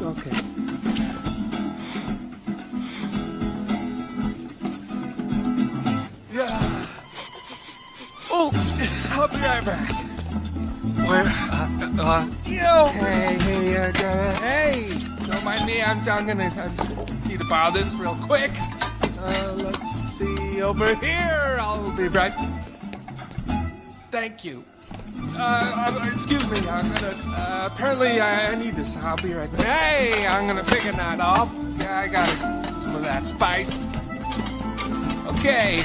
Okay. Yeah. Oh, I'll be right back. Where? Hey! Don't mind me. I need to borrow this real quick. Let's see over here. I'll be right. Thank you. Excuse me. Apparently I need this. I'll be right back. Hey, I'm gonna pick a knot off. Yeah, I got some of that spice. Okay.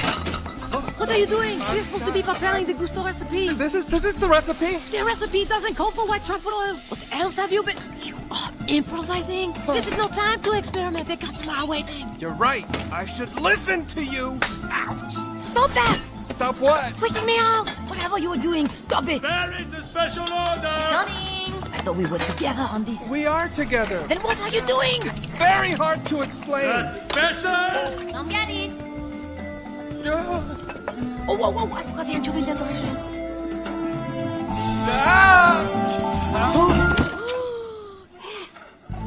What are you doing? You're supposed to be preparing the gusto recipe. This is the recipe? The recipe doesn't call for white truffle oil. What else have you been? You are improvising. This is no time to experiment. The customer are waiting. You're right. I should listen to you. Ouch. Stop that! Stop what? Freaking me out! Whatever you are doing, stop it! There is a special order! Coming! I thought we were together on this. We are together. Then what are you doing? Very hard to explain. Special! Come get it! No. Oh, whoa, I forgot the anchovy decorations.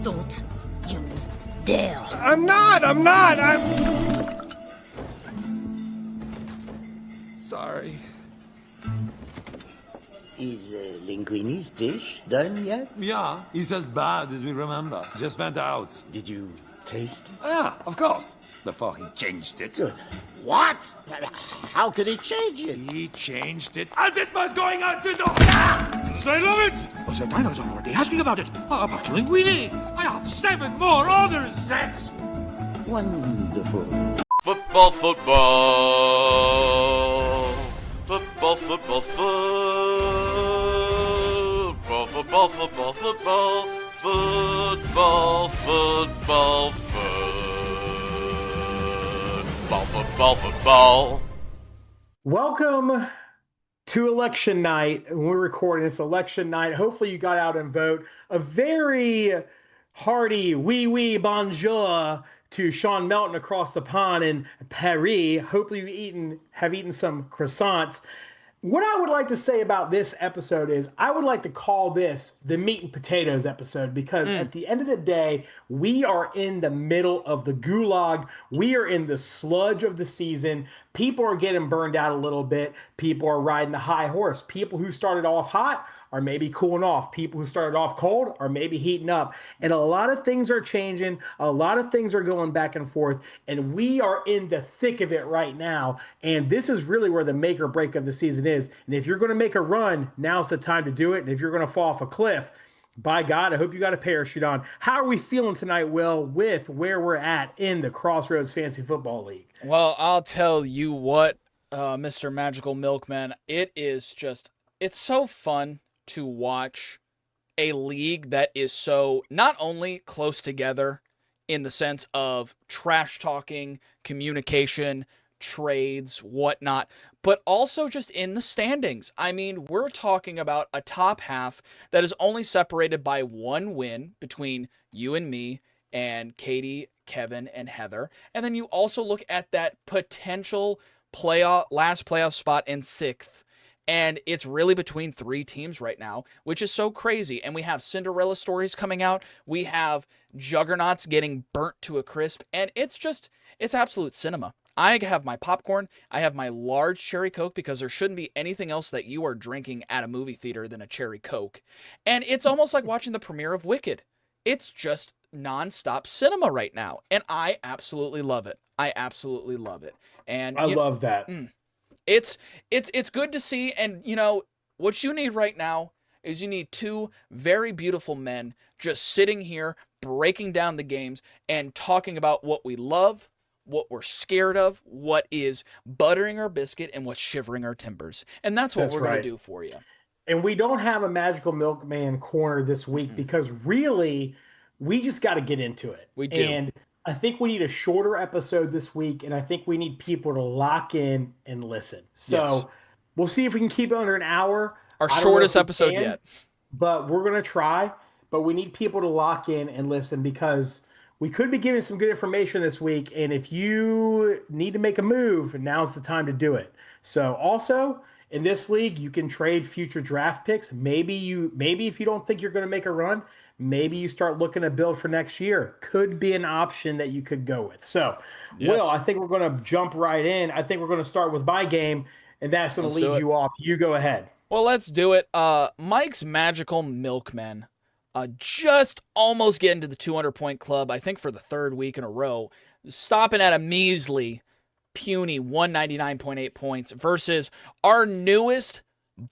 Don't you dare. I'm not. Sorry. Is Linguini's dish done yet? Yeah, it's as bad as we remember. Just went out. Did you taste it? Yeah, of course. Before he changed it. Good. What? How could he change it? He changed it as it was going out the door. I love it! Oh, Sir Dino's already asking about it. About linguine. I have 7 more orders. That's wonderful. Football, football. Football, football, football. Football, football, football. Football, football, football, football, football. Welcome to election night. We're recording this election night. Hopefully you got out and vote. A very hearty oui bonjour to Shawn Melton across the pond in Paris. Hopefully you have eaten some croissants. What I would like to say about this episode is I would like to call this the meat and potatoes episode because at the end of the day, we are in the middle of the gulag. We are in the sludge of the season. People are getting burned out a little bit. People are riding the high horse. People who started off hot are maybe cooling off. People who started off cold are maybe heating up. And a lot of things are changing. A lot of things are going back and forth. And we are in the thick of it right now. And this is really where the make or break of the season is. And if you're going to make a run, now's the time to do it. And if you're going to fall off a cliff, by God, I hope you got a parachute on. How are we feeling tonight, Will, with where we're at in the Crossroads Fantasy Football League? Well, I'll tell you what, Mr. Magical Milkman, it's so fun to watch a league that is so not only close together in the sense of trash talking, communication, trades, whatnot, but also just in the standings. I mean, we're talking about a top half that is only separated by 1 win between you and me and Katie, Kevin, and Heather. And then you also look at that potential last playoff spot in 6th. And it's really between 3 teams right now, which is so crazy. And we have Cinderella stories coming out. We have juggernauts getting burnt to a crisp. And it's absolute cinema. I have my popcorn. I have my large cherry Coke because there shouldn't be anything else that you are drinking at a movie theater than a cherry Coke. And it's almost like watching the premiere of Wicked. It's just nonstop cinema right now. And I absolutely love it. And I love that. It's good to see, and you know what you need right now is you need 2 very beautiful men just sitting here breaking down the games and talking about what we love, what we're scared of, what is buttering our biscuit, and what's shivering our timbers. And that's what we're going to do for you. And we don't have a Magical Milkman corner this week because really we just got to get into it. We do. And I think we need a shorter episode this week, and I think we need people to lock in and listen. So We'll see if we can keep it under an hour. Our shortest episode yet. But we're going to try. But we need people to lock in and listen because we could be giving some good information this week. And if you need to make a move, now's the time to do it. So also, in this league, you can trade future draft picks. Maybe if you don't think you're going to make a run, maybe you start looking to build for next year. Could be an option that you could go with. So, Yes. Will, I think we're going to jump right in. I think we're going to start with my game, and that's going to Let's do lead it. you off. You go ahead. Well, let's do it. Mike's Magical Milkmen just almost getting to the 200-point club, I think for the third week in a row, stopping at a measly, puny 199.8 points versus our newest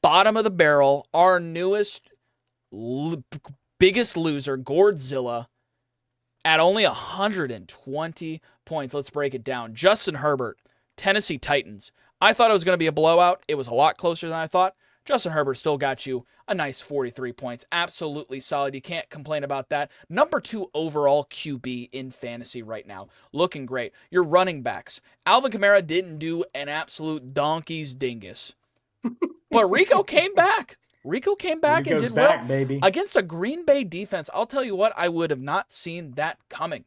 bottom of the barrel, our newest biggest loser, Gourdzilla, at only 120 points. Let's break it down. Justin Herbert, Tennessee Titans. I thought it was going to be a blowout. It was a lot closer than I thought. Justin Herbert still got you a nice 43 points. Absolutely solid. You can't complain about that. Number 2 overall QB in fantasy right now. Looking great. Your running backs. Alvin Kamara didn't do an absolute donkey's dingus. But Rico came back. Rico came back and did well baby. against a Green Bay defense. I'll tell you what, I would have not seen that coming.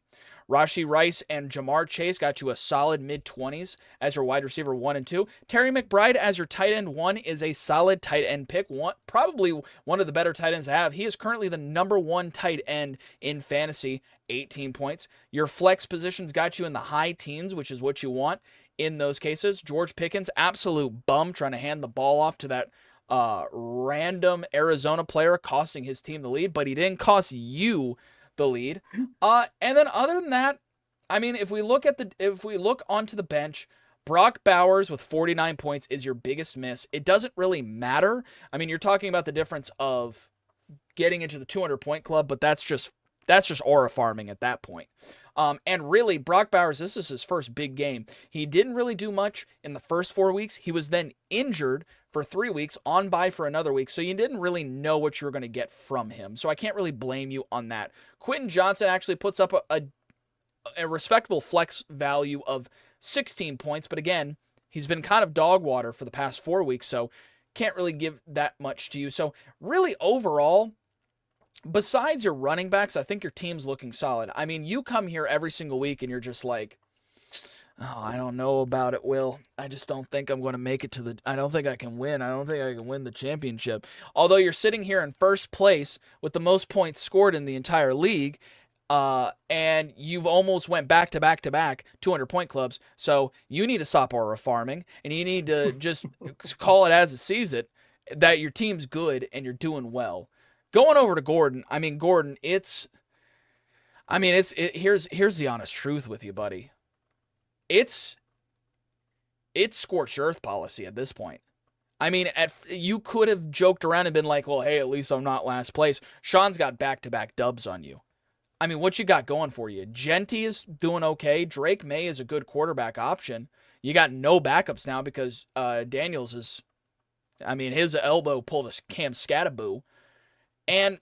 Rashi Rice and Jamar Chase got you a solid mid-20s as your wide receiver 1 and 2. Terry McBride as your tight end 1 is a solid tight end pick. Probably one of the better tight ends to have. He is currently the number 1 tight end in fantasy, 18 points. Your flex positions got you in the high teens, which is what you want in those cases. George Pickens, absolute bum, trying to hand the ball off to that random Arizona player, costing his team the lead, but he didn't cost you the lead. And then other than that, I mean, if we look onto the bench, Brock Bowers with 49 points is your biggest miss. It doesn't really matter. I mean, you're talking about the difference of getting into the 200-point club, but that's just aura farming at that point. And really, Brock Bowers, this is his first big game. He didn't really do much in the first 4 weeks. He was then injured for 3 weeks, on bye for another week, so you didn't really know what you were going to get from him. So I can't really blame you on that. Quentin Johnson actually puts up a respectable flex value of 16 points, but again, he's been kind of dog water for the past 4 weeks, so can't really give that much to you. So really, overall, besides your running backs, I think your team's looking solid. I mean, you come here every single week and you're just like, oh, I don't know about it, Will. I just don't think I'm going to make it I don't think I can win. I don't think I can win the championship. Although you're sitting here in first place with the most points scored in the entire league, and you've almost went back to back 200-point clubs. So you need to stop aura farming, and you need to just call it as it sees it, that your team's good and you're doing well. Going over to Gordon, I mean, Gordon, here's the honest truth with you, buddy. It's scorched earth policy at this point. I mean, you could have joked around and been like, well, hey, at least I'm not last place. Shawn's got back-to-back dubs on you. I mean, what you got going for you? Genty is doing okay. Drake May is a good quarterback option. You got no backups now because Daniels his elbow pulled a Cam Scataboo. And,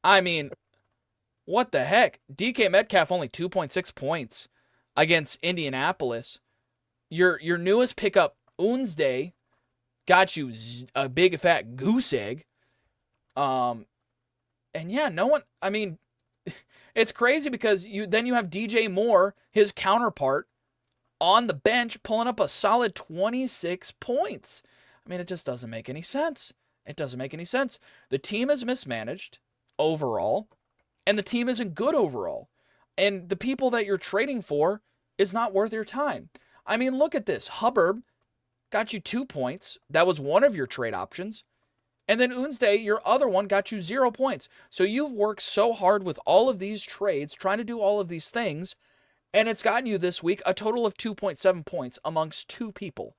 I mean, what the heck? DK Metcalf only 2.6 points against Indianapolis. Your newest pickup, Wednesday, got you a big fat goose egg. And yeah, no one, I mean, it's crazy because you have DJ Moore, his counterpart, on the bench pulling up a solid 26 points. I mean, it just doesn't make any sense. It doesn't make any sense. The team is mismanaged overall, and the team isn't good overall. And the people that you're trading for is not worth your time. I mean, look at this. Hubbard got you 2 points. That was one of your trade options. And then Wednesday, your other one, got you 0 points. So you've worked so hard with all of these trades, trying to do all of these things, and it's gotten you this week a total of 2.7 points amongst 2 people.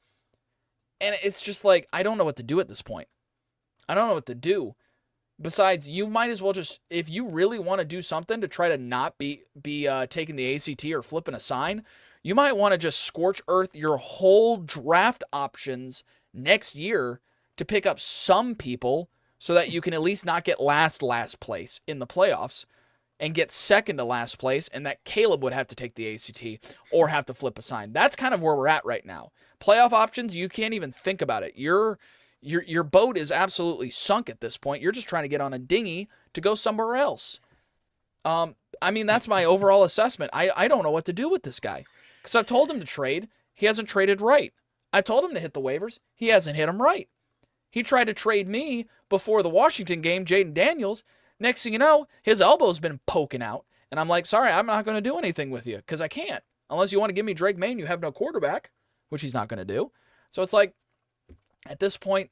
And it's just like, I don't know what to do at this point. I don't know what to do. Besides, you might as well just, if you really want to do something to try to not be taking the ACT or flipping a sign, you might want to just scorch earth your whole draft options next year to pick up some people so that you can at least not get last place in the playoffs and get second to last place, and that Caleb would have to take the ACT or have to flip a sign. That's kind of where we're at right now. Playoff options, you can't even think about it. Your boat is absolutely sunk at this point. You're just trying to get on a dinghy to go somewhere else. I mean, that's my overall assessment. I don't know what to do with this guy. Because I've told him to trade. He hasn't traded right. I told him to hit the waivers. He hasn't hit them right. He tried to trade me before the Washington game, Jaden Daniels. Next thing you know, his elbow's been poking out. And I'm like, sorry, I'm not going to do anything with you because I can't. Unless you want to give me Drake May and you have no quarterback, which he's not going to do. So it's like, at this point,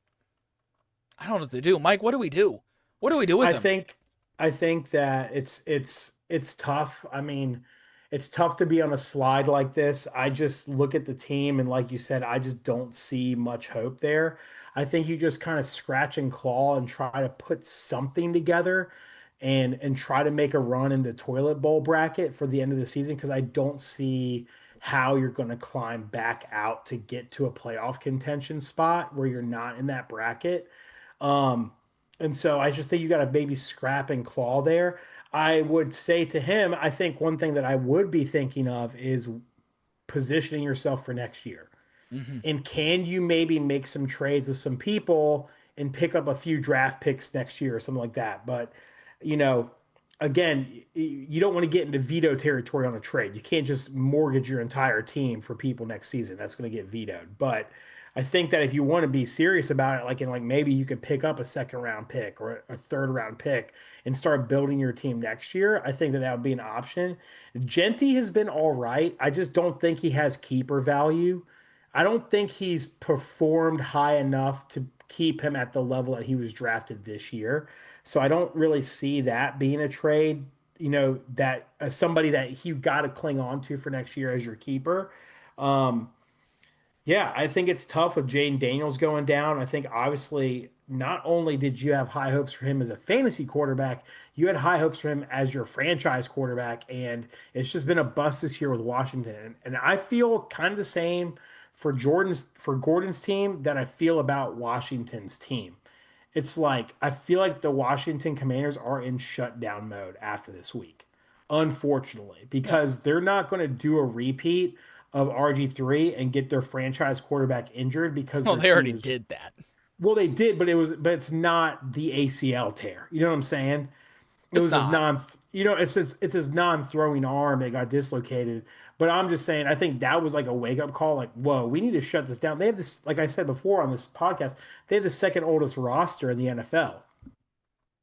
I don't know what to do. Mike, what do we do? What do we do with him? I think that it's tough. I mean, it's tough to be on a slide like this. I just look at the team and like you said, I just don't see much hope there. I think you just kind of scratch and claw and try to put something together and try to make a run in the toilet bowl bracket for the end of the season because I don't see how you're going to climb back out to get to a playoff contention spot where you're not in that bracket. Um, and so I just think you got to maybe scrap and claw there. I would say to him, I think one thing that I would be thinking of is positioning yourself for next year. Mm-hmm. And can you maybe make some trades with some people and pick up a few draft picks next year or something like that? But, you know, again, you don't want to get into veto territory on a trade. You can't just mortgage your entire team for people next season. That's going to get vetoed. But I think that if you want to be serious about it, like maybe you could pick up a second round pick or a third round pick and start building your team next year. I think that that would be an option. Genty has been all right. I just don't think he has keeper value. I don't think he's performed high enough to keep him at the level that he was drafted this year. So I don't really see that being a trade, you know, that somebody that you got to cling on to for next year as your keeper. Um, yeah, I think it's tough with Jaden Daniels going down. I think obviously not only did you have high hopes for him as a fantasy quarterback, you had high hopes for him as your franchise quarterback, and it's just been a bust this year with Washington. And I feel kind of the same for Gordon's team that I feel about Washington's team. It's like I feel like the Washington Commanders are in shutdown mode after this week, unfortunately, because they're not going to do a repeat of RG3 and get their franchise quarterback injured because They already did that. Well, they did, but it's not the ACL tear. You know what I'm saying? It was his non-throwing arm that got dislocated. But I'm just saying, I think that was like a wake-up call. Like, whoa, we need to shut this down. They have this, like I said before on this podcast, they have the second oldest roster in the NFL.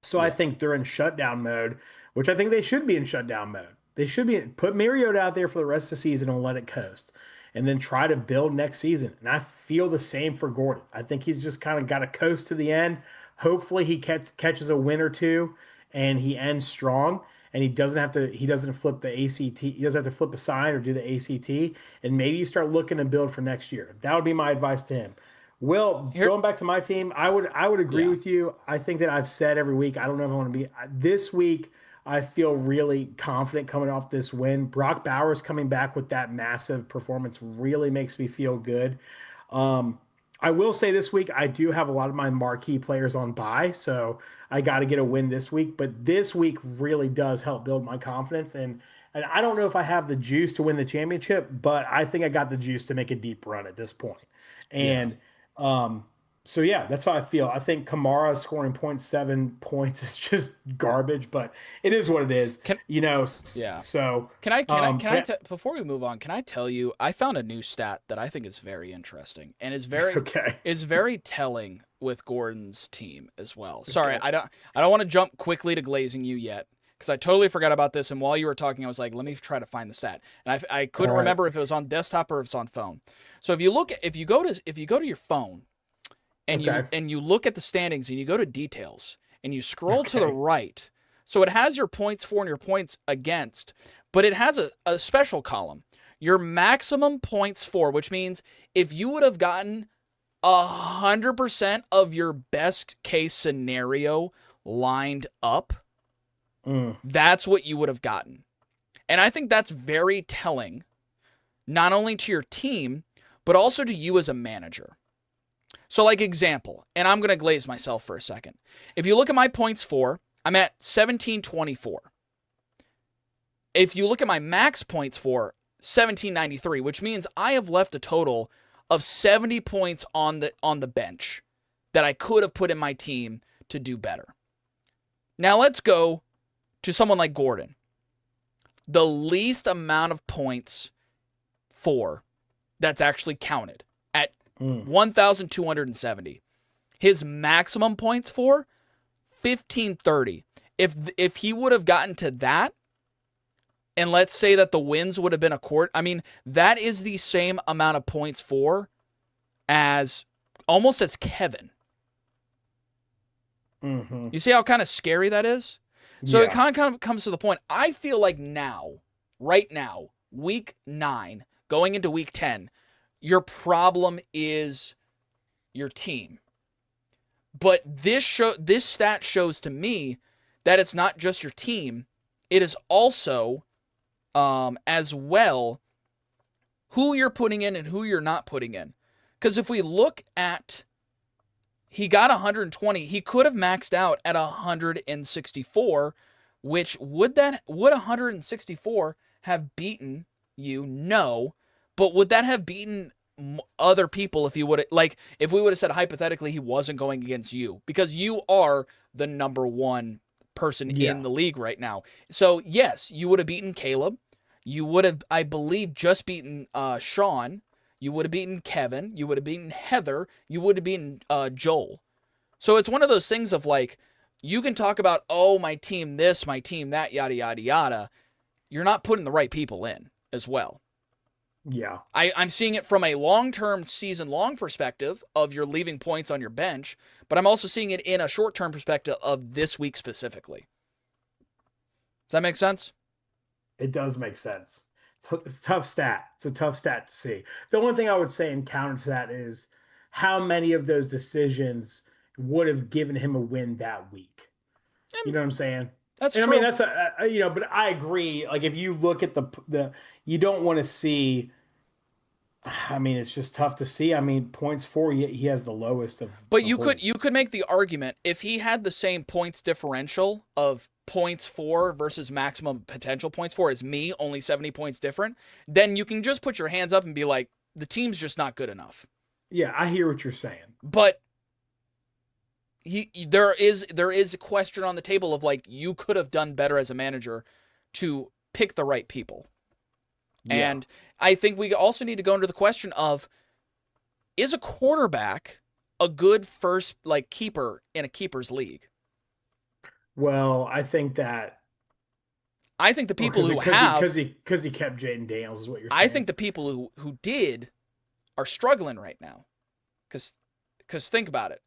So I think they're in shutdown mode, which I think they should be in shutdown mode. They should be put Mariota out there for the rest of the season and let it coast, and then try to build next season. And I feel the same for Gordon. I think he's just kind of got to coast to the end. Hopefully he catches a win or two and he ends strong. And he doesn't flip the ACT. He doesn't have to flip a sign or do the ACT. And maybe you start looking to build for next year. That would be my advice to him. Will, going back to my team, I would agree with you. I think that I've said every week, I don't know if I want to be this week. I feel really confident coming off this win. Brock Bowers coming back with that massive performance really makes me feel good. I will say this week, I do have a lot of my marquee players on bye, so I got to get a win this week. But this week really does help build my confidence. And I don't know if I have the juice to win the championship, but I think I got the juice to make a deep run at this point. And so, yeah, that's how I feel. I think Kamara scoring 0.7 points is just garbage, but it is what it is. So before we move on, can I tell you, I found a new stat that I think is very interesting and is very is very telling with Gordon's team as well. Sorry, I don't want to jump quickly to glazing you yet, because I totally forgot about this. And while you were talking, I was like, let me try to find the stat, and I couldn't remember if it was on desktop or if it's on phone. So if you go to your phone. And you look at the standings and you go to details and you scroll to the right. So it has your points for and your points against, but it has a special column. Your maximum points for, which means if you would have gotten 100% of your best case scenario lined up, that's what you would have gotten. And I think that's very telling, not only to your team, but also to you as a manager. So like example, and I'm going to glaze myself for a second. If you look at my points for, I'm at 1724. If you look at my max points for, 1793, which means I have left a total of 70 points on the bench that I could have put in my team to do better. Now let's go to someone like Gordon. The least amount of points for that's actually counted. 1,270. His maximum points for 1,530. if he would have gotten to that, and let's say that the wins would have been that is the same amount of points for as Kevin. Mm-hmm. You see how kind of scary that is? So Yeah. it kind of comes to the point. I feel like right now, week 9, going into week 10, your problem is your team. But this stat shows to me that it's not just your team. It is also, as well, who you're putting in and who you're not putting in. Because if we look at, he got 120. He could have maxed out at 164, which would 164 have beaten you? No. But would that have beaten other people if we would have said hypothetically he wasn't going against you? Because you are the number one person in the league right now. So yes, you would have beaten Caleb. You would have, I believe, just beaten Shawn. You would have beaten Kevin. You would have beaten Heather. You would have beaten Joel. So it's one of those things of like, you can talk about, oh, my team this, my team that, yada, yada, yada. You're not putting the right people in as well. Yeah. I'm seeing it from a long-term, season-long perspective of you're leaving points on your bench, but I'm also seeing it in a short-term perspective of this week specifically. Does that make sense? It does make sense. It's a tough stat. It's a tough stat to see. The only thing I would say in counter to that is how many of those decisions would have given him a win that week. You know what I'm saying? That's and true. I mean, that's but I agree. Like if you look at the you don't want to see. I mean, it's just tough to see. I mean, points for he has the lowest of. But you could make the argument if he had the same points differential of points for versus maximum potential points for as me, only 70 points different, then you can just put your hands up and be like, the team's just not good enough. Yeah, I hear what you're saying. But there is a question on the table of like, you could have done better as a manager to pick the right people. Yeah. And I think we also need to go into the question of, is a quarterback a good first keeper in a keeper's league? Well, I think the people who because he kept Jaden Daniels is what you're saying. I think the people who did are struggling right now. Because think about it.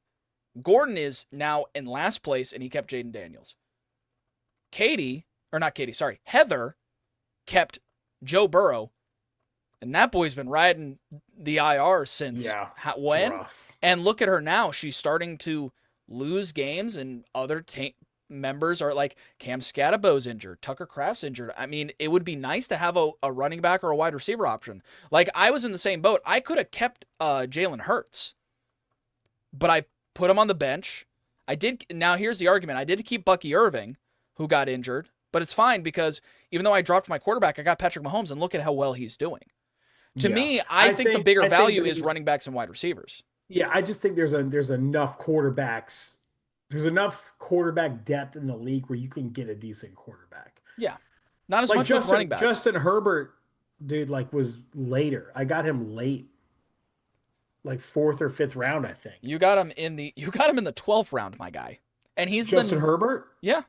Gordon is now in last place and he kept Jaden Daniels. Heather kept Joe Burrow, and that boy's been riding the IR since when? And look at her now. She's starting to lose games, and other members are like, Cam Scatterbo's injured, Tucker Kraft's injured. I mean, it would be nice to have a running back or a wide receiver option. Like, I was in the same boat. I could have kept Jalen Hurts, but I put him on the bench. I did. Now, here's the argument. I did keep Bucky Irving, who got injured, but it's fine because even though I dropped my quarterback, I got Patrick Mahomes, and look at how well he's doing. To me, I think the bigger value is running backs and wide receivers. Yeah, I just think there's enough quarterbacks. There's enough quarterback depth in the league where you can get a decent quarterback. Yeah. Not as much with running backs. Justin Herbert, dude, was later. I got him late. 4th or 5th round, I think. You got him in the 12th round, my guy. And he's Justin Herbert? Yeah.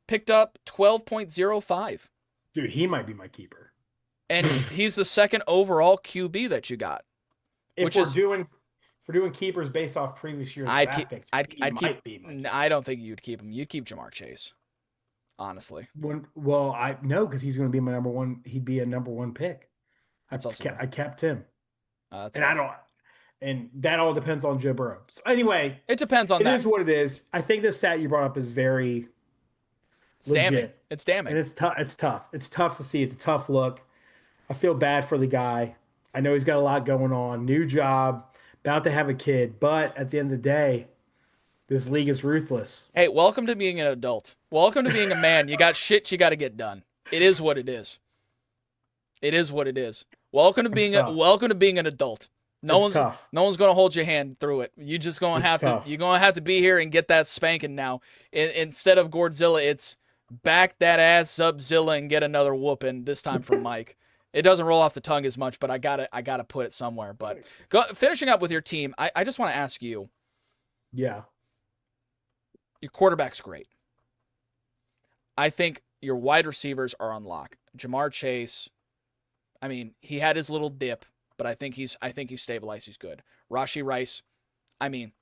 Picked up 12.05. Dude, he might be my keeper. And he's the second overall QB that you got. If we're doing keepers based off previous year's draft picks, I don't think you'd keep him. You'd keep Jamar Chase. Honestly. Because he's going to be my number one. He'd be a number one pick. I kept him. And that all depends on Joe Burrow. So anyway, it depends on that. It is what it is. I think the stat you brought up is very legit. Damning. It's damning. And it's tough. It's tough. It's tough to see. It's a tough look. I feel bad for the guy. I know he's got a lot going on. New job, about to have a kid. But at the end of the day, this league is ruthless. Hey, welcome to being an adult. Welcome to being a man. You got shit you got to get done. It is what it is. It is what it is. Welcome to being an adult. No one's going to hold your hand through it. You just going to have to. You're going to have to be here and get that spanking now. Instead of Gordzilla, it's back that ass up Zilla and get another whooping. This time from Mike. It doesn't roll off the tongue as much, but I gotta put it somewhere. But finishing up with your team, I just want to ask you. Yeah. Your quarterback's great. I think your wide receivers are on lock. Jamar Chase, I mean, he had his little dip, but I think he's stabilized. He's good. Rashee Rice, I mean,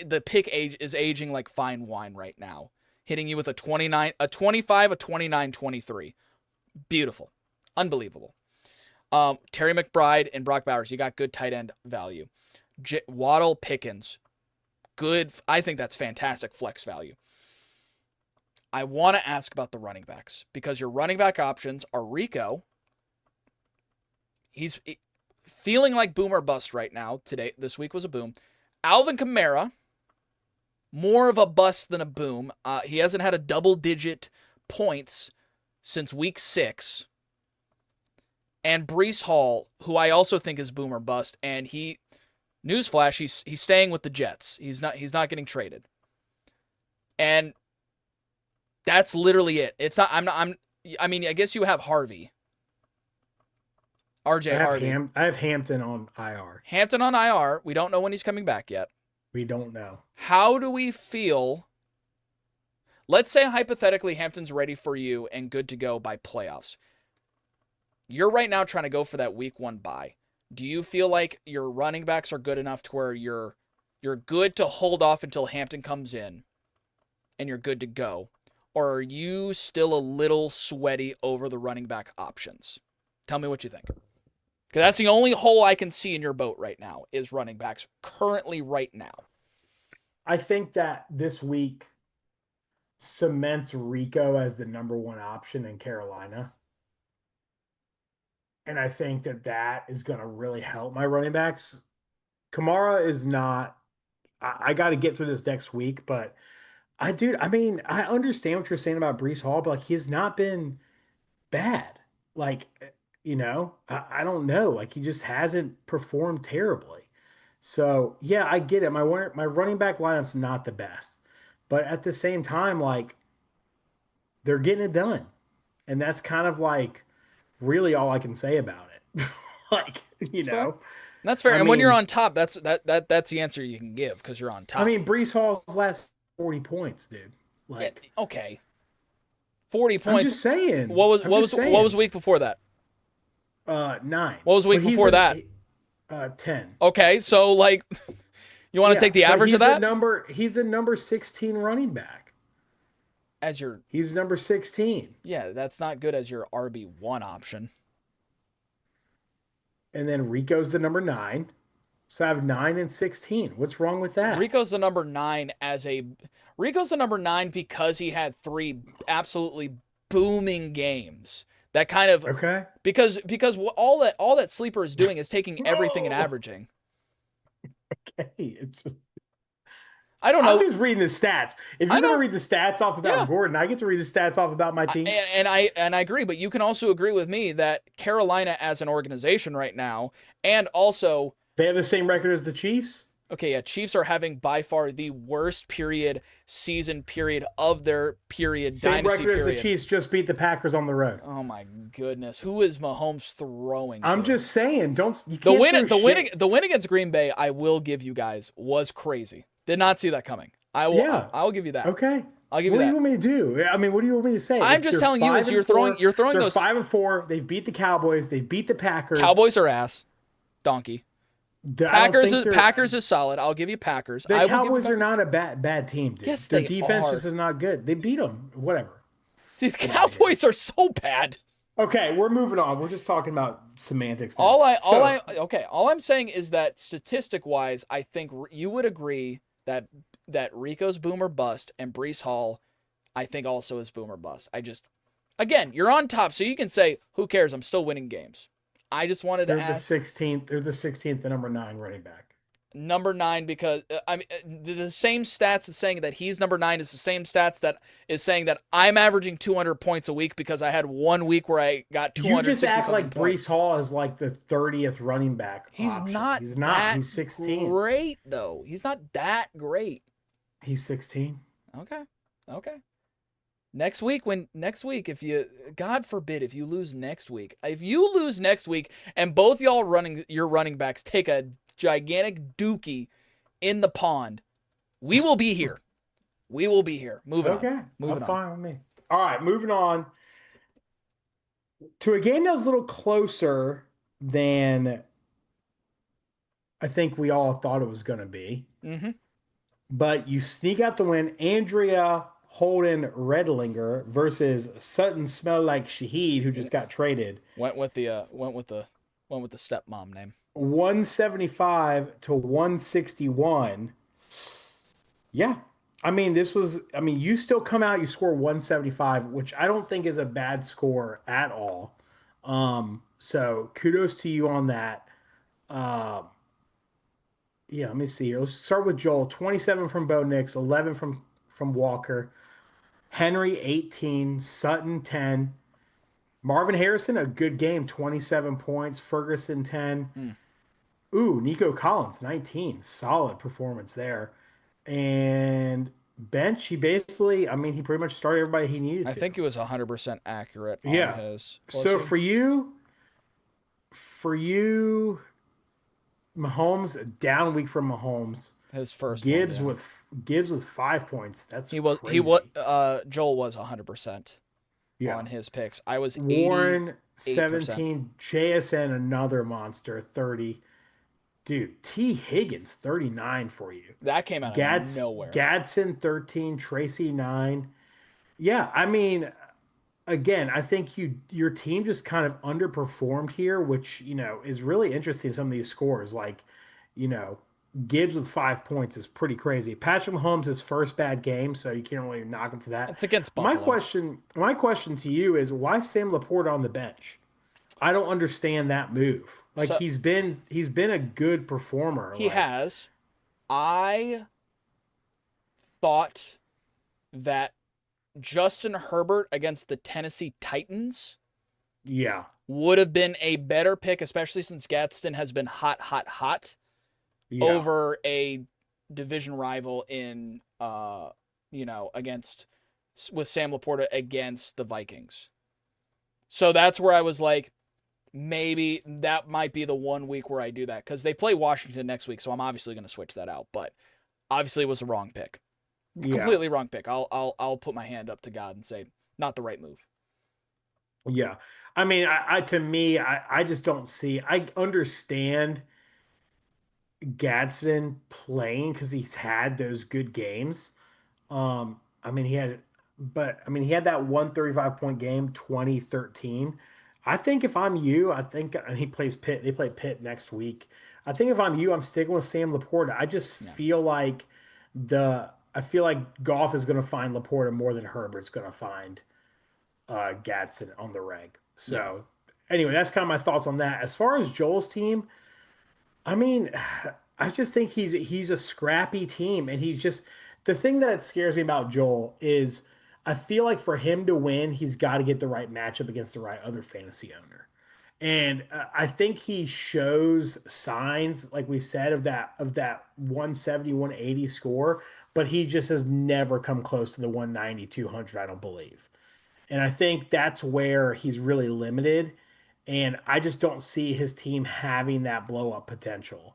the pick age is aging like fine wine right now, hitting you with a 25, a 29, 23. Beautiful, unbelievable. Terry McBride and Brock Bowers, you got good tight end value. Waddle, Pickens, good. I think that's fantastic flex value. I want to ask about the running backs because your running back options are Rico. He's feeling like boom or bust right now. This week was a boom. Alvin Kamara, more of a bust than a boom. He hasn't had a double-digit points since week 6. And Breece Hall, who I also think is boom or bust, and newsflash, he's staying with the Jets. He's not getting traded. And that's literally it. It's not. I mean, I guess you have Harvey. RJ Harvey. I have Hampton on IR. Hampton on IR. We don't know when he's coming back yet. We don't know. How do we feel? Let's say hypothetically Hampton's ready for you and good to go by playoffs. You're right now trying to go for that week 1 bye. Do you feel like your running backs are good enough to where you're good to hold off until Hampton comes in and you're good to go? Or are you still a little sweaty over the running back options? Tell me what you think. Because that's the only hole I can see in your boat right now is running backs currently right now. I think that this week cements Rico as the number 1 option in Carolina. And I think that is going to really help my running backs. Kamara is not – I got to get through this next week, but – I understand what you're saying about Breece Hall, but like he has not been bad. Like, I don't know. Like he just hasn't performed terribly. So yeah, I get it. My running back lineup's not the best, but at the same time, like they're getting it done, and that's kind of like really all I can say about it. That's fair. And when you're on top, that's the answer you can give because you're on top. I mean, Breece Hall's last 40 points, dude. Like, yeah, okay, 40 points. I'm just saying. What was the week before that? 9. What was the week before that? 10. Okay, so like, you want to take the average of that? He's the number 16 running back. He's number 16. Yeah, that's not good as your RB1 option. And then Rico's the number 9. So I have 9 and 16. What's wrong with that? Rico's the number 9 because he had 3 absolutely booming games. That kind of okay. Because all that sleeper is doing is taking everything and averaging. Okay. I don't know. I'm just reading the stats. If you're going to read the stats off about Gordon, I get to read the stats off about my team. And I agree, but you can also agree with me that Carolina as an organization right now, and also they have the same record as the Chiefs? Okay, yeah, Chiefs are having by far the worst season period of their period, same dynasty record period. As the Chiefs just beat the Packers on the road. Oh my goodness. Who is Mahomes throwing to? I'm just saying, the win against Green Bay, I will give you guys, was crazy. Did not see that coming. I'll give you that. Okay. I'll give you that. What do you want me to do? I mean, what do you want me to say? I'm just telling you is you're throwing they're those 5-4. They've beat the Cowboys. They beat the Packers. Cowboys are ass. Donkey. Packers is solid. I'll give you Packers. The Cowboys are not a bad team, dude. Yes, their defense just is not good. They beat them. Whatever. The Cowboys are so bad. Okay, we're moving on. We're just talking about semantics now. All I'm saying is that statistic-wise, I think you would agree that Rico's boom or bust and Breece Hall, I think also is boom or bust. Again, you're on top, so you can say, who cares? I'm still winning games. I just wanted to ask. They're the 16th, the number 9 running back. Number 9 because the same stats is saying that he's number 9 is the same stats that is saying that I'm averaging 200 points a week because I had one week where I got 260. You just act like points. Breece Hall is like the 30th running back. He's not. He's not. He's 16. Great though. He's not that great. He's 16. Okay. Next week, if you, God forbid, if you lose next week and both your running backs take a gigantic dookie in the pond, we will be here. Moving on. Fine with me. All right, moving on to a game that was a little closer than I think we all thought it was going to be. Mm-hmm. But you sneak out the win. Andrea Holden Redlinger versus Sutton Smell Like Shahid, who just got traded. Went with the stepmom name. 175 to 161. Yeah. I mean, you still come out, you score 175, which I don't think is a bad score at all. So kudos to you on that. Yeah, let me see here. Let's start with Joel. 27 from Bo Nix, 11 from Walker. Henry 18, Sutton 10. Marvin Harrison, a good game, 27 points. Ferguson 10. Ooh, Nico Collins 19. Solid performance there. And bench, he basically, he pretty much started everybody he needed to. I think he was 100% accurate on Yeah. his. So for you, Mahomes, a down week from Mahomes. His first Gibbs one, Gibbs with 5 points. That's Joel was 100% on his picks. I was Warren 88%. 17, JSN another monster 30. Dude, T Higgins 39 for you. That came out of nowhere. Gadsden 13, Tracy 9. Yeah, again, I think your team just kind of underperformed here, which, is really interesting, some of these scores. Like, Gibbs with 5 points is pretty crazy. Patrick Mahomes' his first bad game, so you can't really knock him for that. It's against Buffalo. My question to you is, why Sam Laporta on the bench? I don't understand that move. Like, so, he's been a good performer. He has. I thought that Justin Herbert against the Tennessee Titans would have been a better pick, especially since Gadsden has been hot over a division rival in with Sam Laporta against the Vikings. So that's where I was like, maybe that might be the 1 week where I do that, because they play Washington next week, so I'm obviously going to switch that out. But obviously it was the wrong pick. Completely wrong pick. I'll put my hand up to God and say, not the right move. Yeah. I just don't see. I understand Gadsden playing because he's had those good games. He had that 135-point game 2013. I think if I'm you, and he plays Pitt. They play Pitt next week. I think if I'm you, I'm sticking with Sam Laporta. I just feel like Goff is going to find Laporta more than Herbert's going to find Gadsden on the reg. So anyway, that's kind of my thoughts on that. As far as Joel's team, I just think he's a scrappy team, and the thing that scares me about Joel is I feel like for him to win, he's got to get the right matchup against the right other fantasy owner. And I think he shows signs, like we said, of that 170, 180 score, but he just has never come close to the 190, 200, I don't believe. And I think that's where he's really limited. And I just don't see his team having that blow up potential.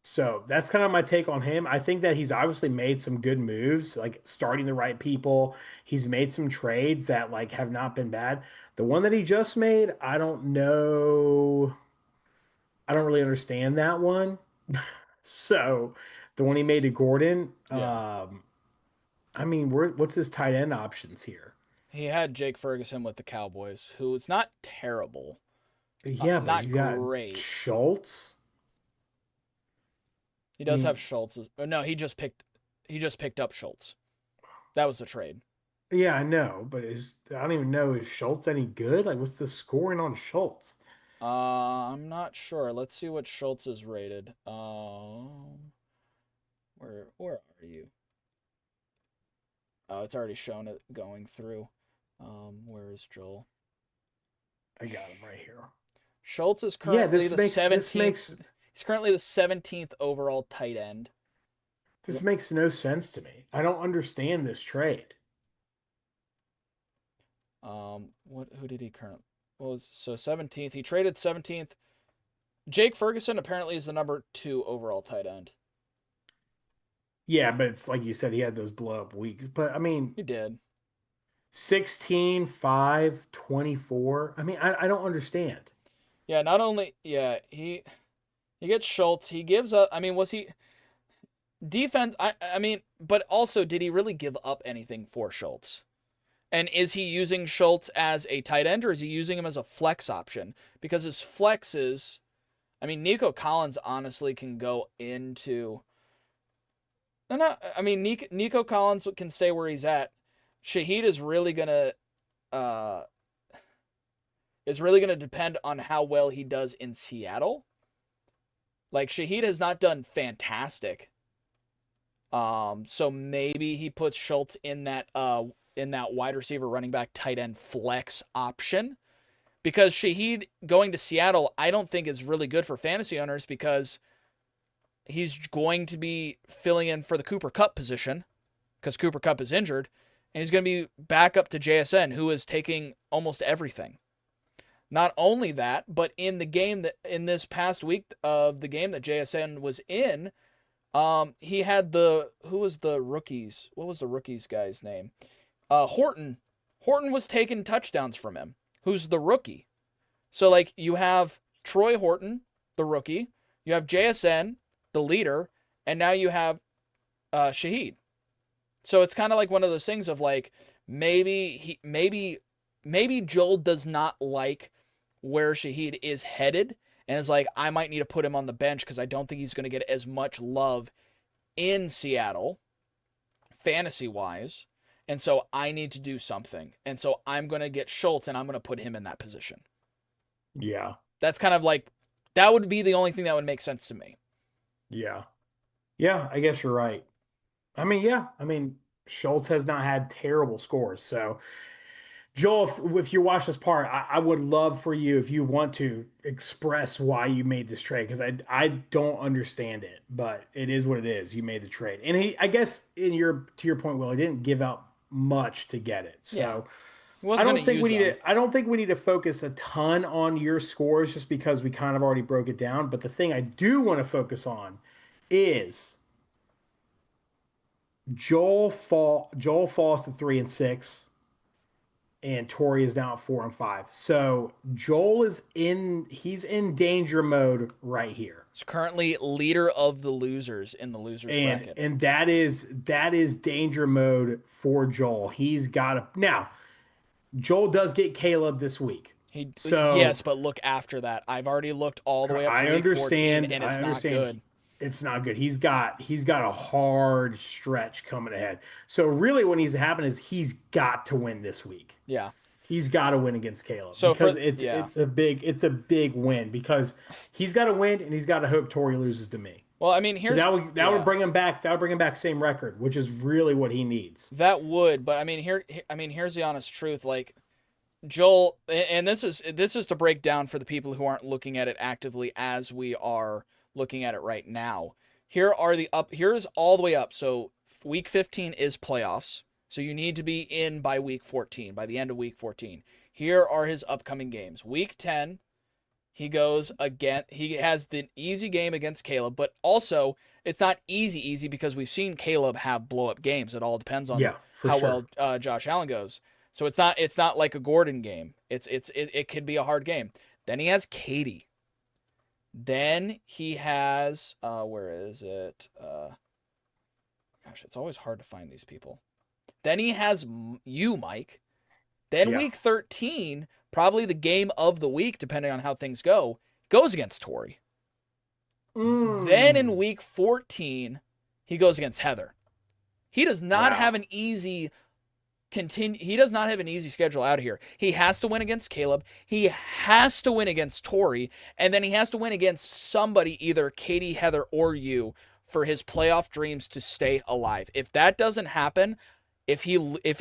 So that's kind of my take on him. I think that he's obviously made some good moves, like starting the right people. He's made some trades that have not been bad. The one that he just made, I don't know. I don't really understand that one. So the one he made to Gordon, what's his tight end options here? He had Jake Ferguson with the Cowboys, who is not terrible. Yeah, but not he's great. Got Schultz. He does have Schultz. No, he just picked up Schultz. That was the trade. Yeah, I know, but I don't even know, is Schultz any good? Like, what's the scoring on Schultz? I'm not sure. Let's see what Schultz is rated. Where are you? Oh, it's already shown it going through. Where is Joel? I got him right here. Schultz is currently the 17th. He's currently the 17th overall tight end. This makes no sense to me. I don't understand this trade. Who did he currently? Well, so 17th. He traded 17th. Jake Ferguson apparently is the number 2 overall tight end. Yeah, but it's like you said, he had those blow up weeks. But I mean, He did. 16, 5, 24. I mean, I don't understand. Yeah, not only he gets Schultz. He gives up. I mean, was he defense? I mean, but also, did he really give up anything for Schultz? And is he using Schultz as a tight end, or is he using him as a flex option? Because his flexes, I mean, Nico Collins honestly can go into. No, I mean, Nico Collins can stay where he's at. Shaheed uh, is really gonna depend on how well he does in Seattle. Like, Shaheed has not done fantastic. So maybe he puts Schultz in that wide receiver, running back, tight end flex option, because Shaheed going to Seattle, I don't think is really good for fantasy owners, because he's going to be filling in for the Cooper Kupp position, because Cooper Kupp is injured, and he's going to be back up to JSN, who is taking almost everything. Not only that, but in this past week of the game that JSN was in, he had who was the rookies? What was the rookies guy's name? Horton. Horton was taking touchdowns from him, who's the rookie. So, like, you have Troy Horton, the rookie. You have JSN, the leader, and now you have Shaheed. So it's kind of like one of those things of, like, maybe Joel does not like where Shaheed is headed, and is like, I might need to put him on the bench because I don't think he's going to get as much love in Seattle, fantasy-wise, and so I need to do something. And so I'm going to get Schultz, and I'm going to put him in that position. Yeah. That's kind of like, that would be the only thing that would make sense to me. Yeah. Yeah, I guess you're right. I mean, yeah. I mean, Schultz has not had terrible scores. So, Joel, if you watch this part, I would love for you, if you want to, express why you made this trade, because I don't understand it, but it is what it is. You made the trade, and I guess to your point, Will, he didn't give out much to get it. So Yeah. I don't think we need to focus a ton on your scores, just because we kind of already broke it down. But the thing I do want to focus on is Joel falls to 3-6. And Tori is now at 4-5. So Joel he's in danger mode right here. He's currently leader of the losers in the losers bracket. And that is danger mode for Joel. He's got to now. Joel does get Caleb this week. Yes, but look after that. I've already looked all the way up to week 14, and it's not good. It's not good. He's got a hard stretch coming ahead. So really, what needs to happen is he's got to win this week. Yeah, he's got to win against Caleb, so because it's a big win, because he's got to win, and he's got to hope Tori loses to me. Well, I mean, that would bring him back. That would bring him back same record, which is really what he needs. That would, but I mean, here's the honest truth. Like, Joel, and this is to break down for the people who aren't looking at it actively as we are looking at it right now. Here's all the way up. So week 15 is playoffs. So you need to be in by week 14, by the end of week 14. Here are his upcoming games. Week 10, he has the easy game against Caleb, but also it's not easy because we've seen Caleb have blow up games. It all depends on well Josh Allen goes. So it's not like a Gordon game. It could be a hard game. Then he has Katie. Then he has where is it? Gosh, it's always hard to find these people. Then he has you, Mike. Then week 13, probably the game of the week, depending on how things go, goes against Tori. Then in week 14, he goes against Heather. He does not have an easy he does not have an easy schedule out of here. He has to win against Caleb. He has to win against Tori. And then he has to win against somebody, either Katie, Heather, or you, for his playoff dreams to stay alive. If that doesn't happen, if he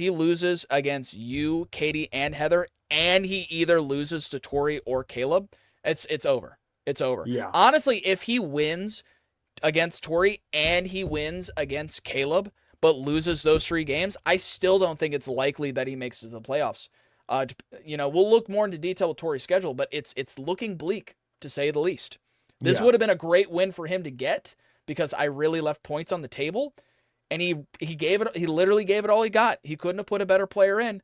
loses against you, Katie, and Heather, and he either loses to Tori or Caleb, it's over. It's over. Yeah. Honestly, if he wins against Tori and he wins against Caleb, but loses those 3 games, I still don't think it's likely that he makes it to the playoffs. We'll look more into detail with Tori's schedule, but it's looking bleak, to say the least. This would have been a great win for him to get, because I really left points on the table. and he literally gave it all he got. He couldn't have put a better player in.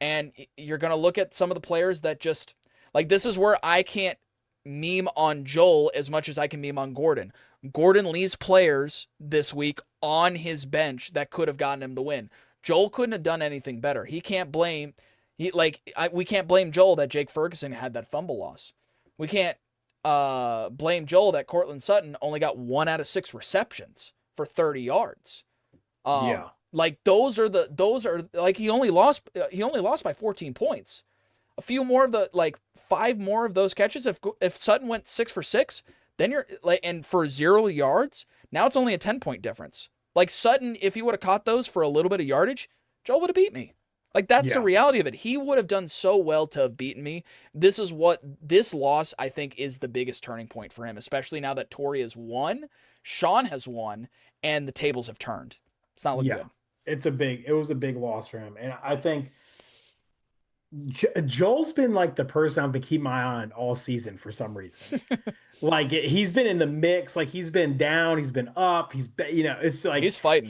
And you're going to look at some of the players that just, like, this is where I can't meme on Joel as much as I can meme on Gordon. Gordon leaves players this week on his bench that could have gotten him the win. Joel couldn't have done anything better. We can't blame Joel that Jake Ferguson had that fumble loss. We can't blame Joel that Cortland Sutton only got 1 out of 6 receptions for 30 yards. Like those are like he only lost by 14 points. A few more of the, like 5 more of those catches. If Sutton went 6 for 6, then you're like, and for 0 yards, now it's only a 10-point difference. Like Sutton, if he would have caught those for a little bit of yardage, Joel would have beat me. Like that's the reality of it. He would have done so well to have beaten me. This loss, I think, is the biggest turning point for him, especially now that Tori has won, Shawn has won, and the tables have turned. It's not looking good. It was a big loss for him. And I think Joel's been like the person I've been keeping my eye on all season for some reason. Like he's been in the mix, like he's been down, he's been up, it's like he's fighting.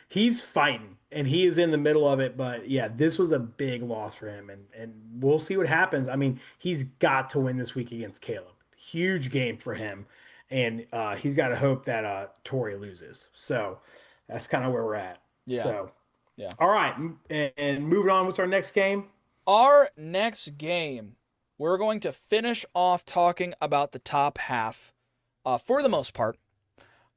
He's fighting and he is in the middle of it. But yeah, this was a big loss for him, and we'll see what happens. I mean, he's got to win this week against Caleb. Huge game for him. And he's got to hope that Tori loses. So that's kind of where we're at. Yeah. So, yeah. All right. And moving on, what's our next game? Our next game, we're going to finish off talking about the top half for the most part.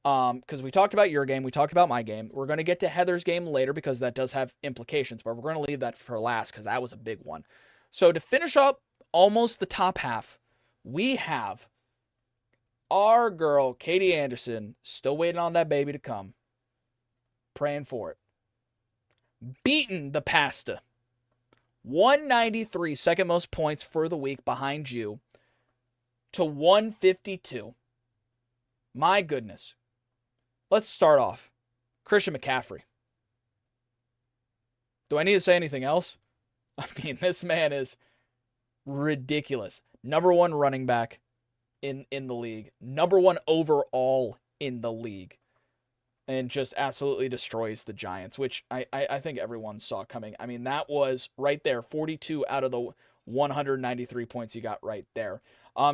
Because we talked about your game, we talked about my game. We're going to get to Heather's game later because that does have implications, but we're going to leave that for last because that was a big one. So to finish up almost the top half, we have our girl, Katie Anderson, still waiting on that baby to come. Praying for it. Beaten the pasta. 193, second most points for the week behind you, to 152. My goodness. Let's start off. Christian McCaffrey. Do I need to say anything else? I mean, this man is ridiculous. Number 1 running back in the league. Number 1 overall in the league. And just absolutely destroys the Giants, which I think everyone saw coming. I mean, that was right there, 42 out of the 193 points you got right there.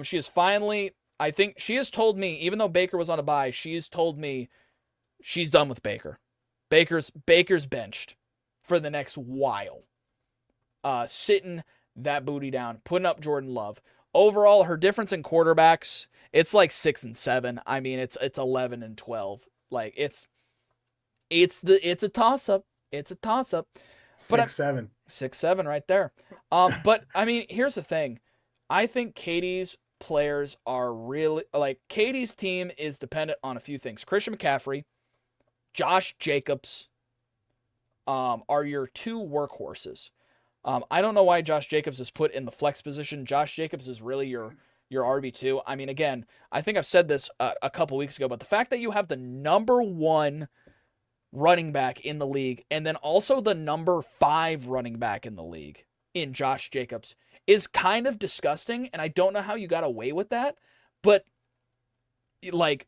She is finally, I think she has told me, even though Baker was on a bye, she's told me she's done with Baker. Baker's benched for the next while. Sitting that booty down, putting up Jordan Love. Overall, her difference in quarterbacks, it's like 6 and 7. I mean, it's 11 and 12. Like it's a toss up. It's a toss up. 6-7. 6-7 right there. But I mean, here's the thing. I think Katie's players are really, like, Katie's team is dependent on a few things. Christian McCaffrey, Josh Jacobs, are your 2 workhorses. I don't know why Josh Jacobs is put in the flex position. Josh Jacobs is really your RB2. I mean, again, I think I've said this a couple weeks ago, but the fact that you have the number 1 running back in the league and then also the number 5 running back in the league in Josh Jacobs is kind of disgusting, and I don't know how you got away with that, but like,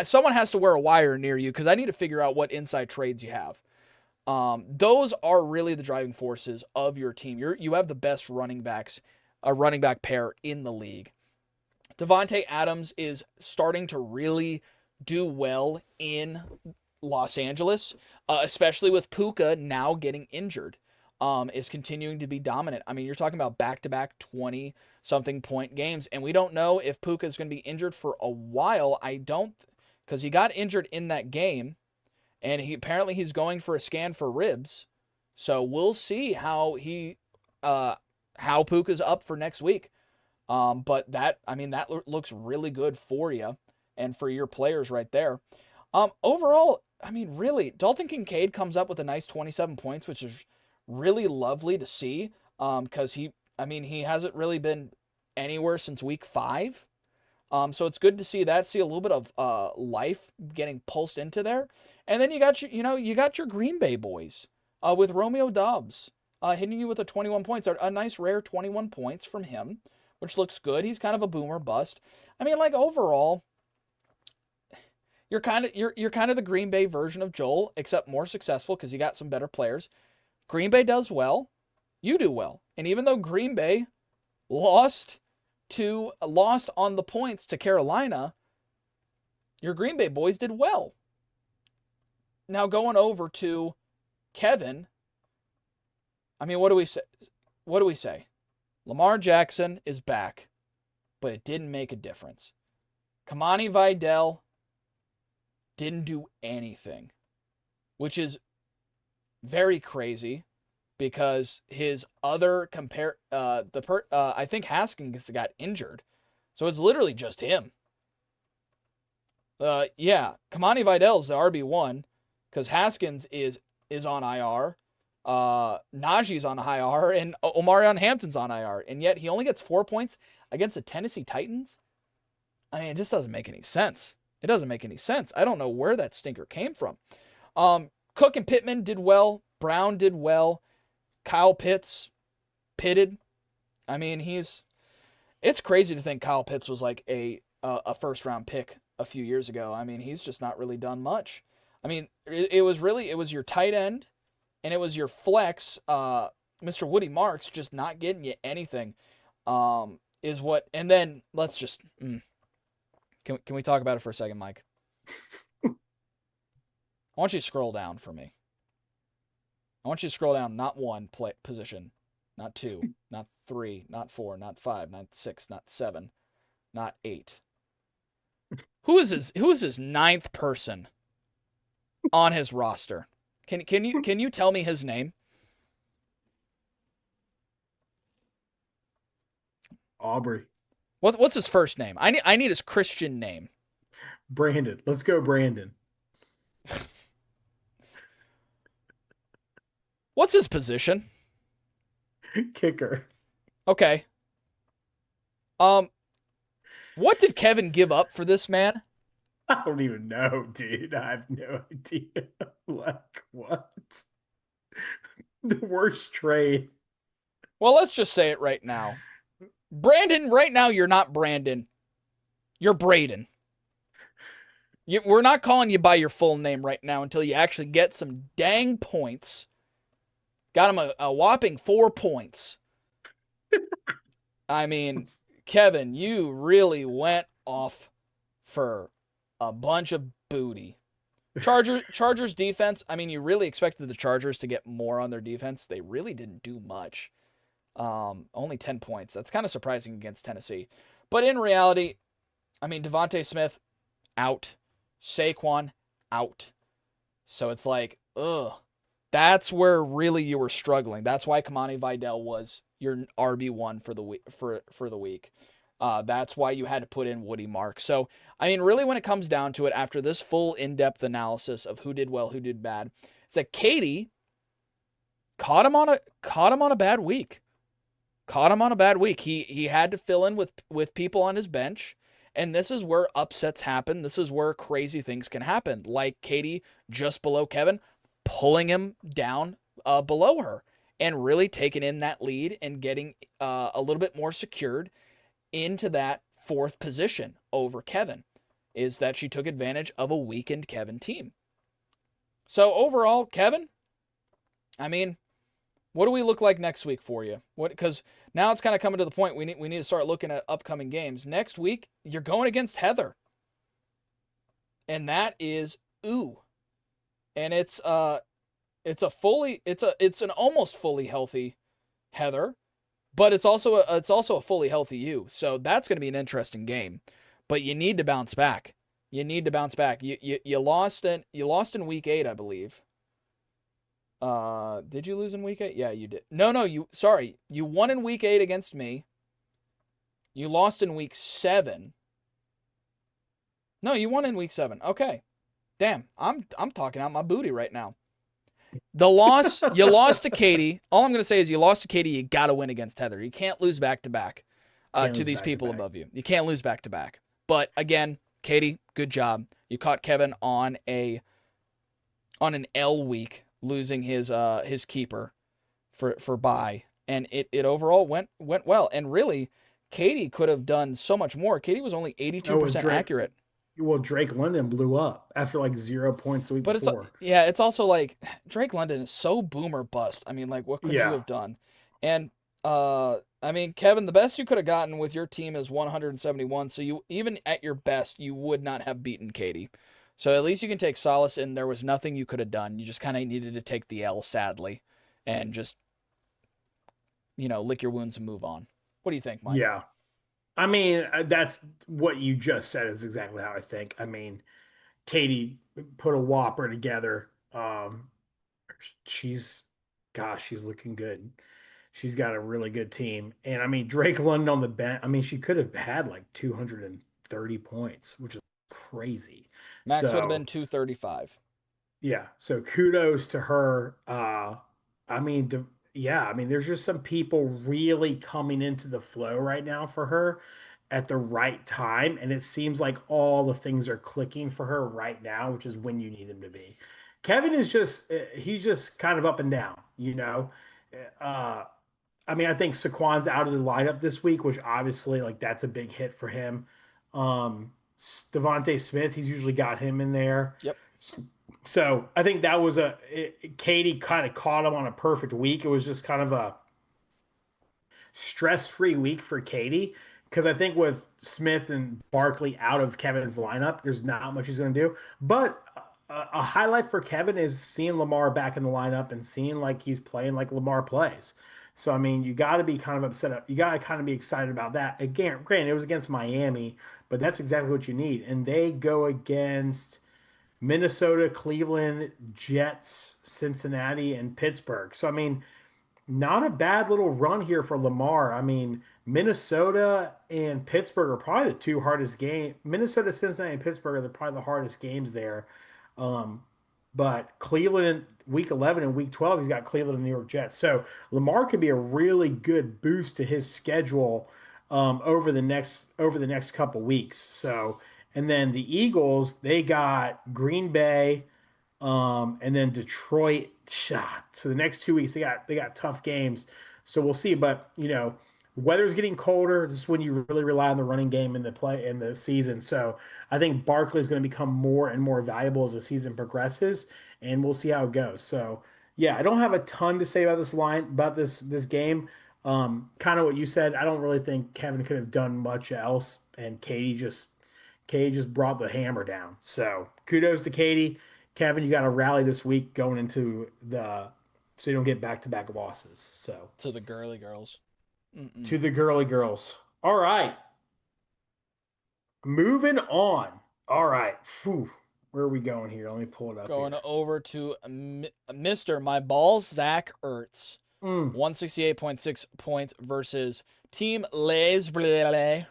someone has to wear a wire near you because I need to figure out what inside trades you have. Those are really the driving forces of your team. You have the best running back pair in the league. Devontae Adams is starting to really do well in Los Angeles, especially with Puka now getting injured, is continuing to be dominant. I mean, you're talking about back-to-back 20-something point games, and we don't know if Puka is going to be injured for a while. Because he got injured in that game, and he's going for a scan for ribs. So we'll see how Puka's up for next week. But that looks really good for you and for your players right there. Overall, I mean, really, Dalton Kincaid comes up with a nice 27 points, which is really lovely to see. Because he hasn't really been anywhere since week 5. So it's good to see that, see a little bit of life getting pulsed into there. And then you got your Green Bay boys with Romeo Doubs hitting you with a 21 points, a nice rare 21 points from him, which looks good. He's kind of a boomer bust. I mean, like, overall, You're kind of the Green Bay version of Joel, except more successful because you got some better players. Green Bay does well, you do well. And even though Green Bay lost on the points to Carolina, your Green Bay boys did well. Now going over to Kevin, I mean, what do we say? Lamar Jackson is back, but it didn't make a difference. Kamani Vidal didn't do anything, which is very crazy because his other I think Haskins got injured. So it's literally just him. Kamani Vidal's the RB1 because Haskins is on IR. Najee's on IR and Omarion Hampton's on IR, and yet he only gets 4 points against the Tennessee Titans. I mean, it just doesn't make any sense. It doesn't make any sense. I don't know where that stinker came from. Cook and Pittman did well. Brown did well. Kyle Pitts pitted. I mean, it's crazy to think Kyle Pitts was like a first round pick a few years ago. I mean, he's just not really done much. I mean, it was your tight end and it was your flex, Mr. Woody Marks, just not getting you anything. And then let's just, can we talk about it for a second, Mike? I want you to scroll down for me. I want you to scroll down, not one position, not two, not three, not four, not five, not six, not seven, not eight. Who is his ninth person on his roster? Can you tell me his name? Aubrey. What's his first name? I need his Christian name. Brandon. Let's go, Brandon. What's his position? Kicker. Okay. What did Kevin give up for this man? I don't even know, dude. I have no idea. Like, what? The worst trade. Well, let's just say it right now. Brandon, right now, you're not Brandon. You're Braden. We're not calling you by your full name right now until you actually get some dang points. Got him a whopping 4 points. I mean, Kevin, you really went off for a bunch of booty. Chargers defense, I mean, you really expected the Chargers to get more on their defense. They really didn't do much. Only 10 points. That's kind of surprising against Tennessee. But in reality, I mean, Devontae Smith, out. Saquon, out. So it's like, ugh. That's where really you were struggling. That's why Kamani Vidal was your RB1 for the week. That's why you had to put in Woody Mark. So, I mean, really when it comes down to it, after this full in-depth analysis of who did well, who did bad, it's that Katie caught him on a bad week. Caught him on a bad week. He had to fill in with people on his bench, and this is where upsets happen. This is where crazy things can happen. Like Katie just below Kevin, pulling him down below her and really taking in that lead and getting a little bit more secured into that fourth position over Kevin, is that she took advantage of a weakened Kevin team. So overall, Kevin, I mean, what do we look like next week for you? Because now it's kind of coming to the point we need to start looking at upcoming games. Next week, you're going against Heather. And that is and it's an almost fully healthy Heather, but it's also a fully healthy you. So that's going to be an interesting game. But you need to bounce back. You lost in week 8, I believe. Did you lose in week 8? Yeah, you did. No, you won in week 8 against me. You lost in week 7. No, you won in week 7. Okay. Damn, I'm talking out my booty right now. The loss, you lost to Katie. All I'm going to say is you lost to Katie. You got to win against Heather. You can't lose back-to-back to these people above you. You can't lose back-to-back. But again, Katie, good job. You caught Kevin on an L week, losing his keeper for bye, and it overall went well. And really, Katie could have done so much more. Katie was only 82% accurate. Well, Drake London blew up after like 0 points the week But before. it's also like Drake London is so boomer bust. I mean, like what could you Yeah. have done? And I mean, Kevin, the best you could have gotten with your team is 171. So you even at your best, you would not have beaten Katie. So at least you can take solace in there was nothing you could have done. You just kind of needed to take the L, sadly, and just lick your wounds and move on. What do you think, Mike? Yeah. I mean, that's what you just said is exactly how I think. I mean, Katie put a whopper together. She's, gosh, she's looking good. She's got a really good team. And I mean, Drake London on the bench, I mean, she could have had like 230 points, which is crazy. Max would have So, been 235. yeah. So kudos to her. I mean, yeah, I mean, there's just some people really coming into the flow right now for her at the right time. And it seems like all the things are clicking for her right now, which is when you need them to be. Kevin is just, he's just kind of up and down, you know? Uh, I mean, I think Saquon's out of the lineup this week, which obviously, like, that's a big hit for him. Devontae Smith, he's usually got him in there. Yep. So I think that was Katie kind of caught him on a perfect week. It was just kind of a stress-free week for Katie because I think with Smith and Barkley out of Kevin's lineup, there's not much he's going to do. But a highlight for Kevin is seeing Lamar back in the lineup and seeing like he's playing like Lamar plays. So I mean, you got to be kind of upset. You got to kind of be excited about that. Again, granted, it was against Miami, but that's exactly what you need. And they go against Minnesota, Cleveland, Jets, Cincinnati, and Pittsburgh. So I mean, not a bad little run here for Lamar. I mean, Minnesota and Pittsburgh are probably the two hardest games. Minnesota, Cincinnati, and Pittsburgh are probably the hardest games there. Um, but Cleveland week 11 and week 12, he's got Cleveland and New York Jets. So Lamar could be a really good boost to his schedule over the next couple weeks. So and then the Eagles, they got Green Bay, and then Detroit. So the next 2 weeks they got tough games. So we'll see. But weather's getting colder. This is when you really rely on the running game in the season. So I think Barkley is going to become more and more valuable as the season progresses, and we'll see how it goes. So yeah, I don't have a ton to say about this game. Kind of what you said. I don't really think Kevin could have done much else, and Katie just brought the hammer down. So kudos to Katie. Kevin, you got to rally this week going into so you don't get back-to-back losses. So To the girly girls. Mm-mm. to the girly girls. All right. Moving on. All right. Whew. Where are we going here? Let me pull it up. Going here. over to Mr. My Ball Zach Ertz. 168.6 points versus Team Les Bleus.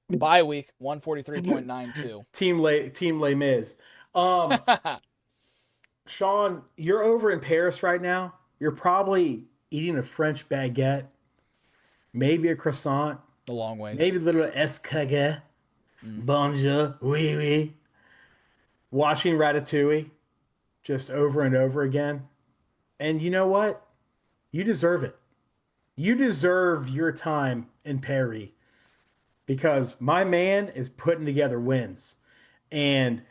Bye week 143.92. Team Les Mis. Shawn, you're over in Paris right now. You're probably eating a French baguette, maybe a croissant, The long ways. maybe a little escargot, bonjour, oui, oui. Watching Ratatouille just over and over again. And you know what? You deserve it. You deserve your time in Paris because my man is putting together wins. And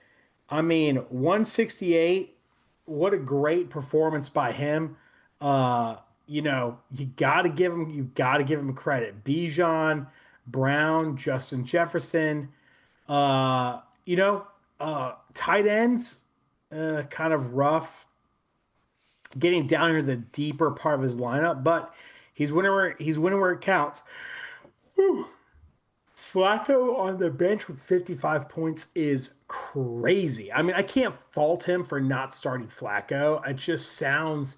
I mean, 168, what a great performance by him. You got to give him credit. Bijan, Brown, Justin Jefferson, tight ends, kind of rough getting down into the deeper part of his lineup, but he's winning where it counts. Whew. Flacco on the bench with 55 points is crazy. I mean, I can't fault him for not starting Flacco. It just sounds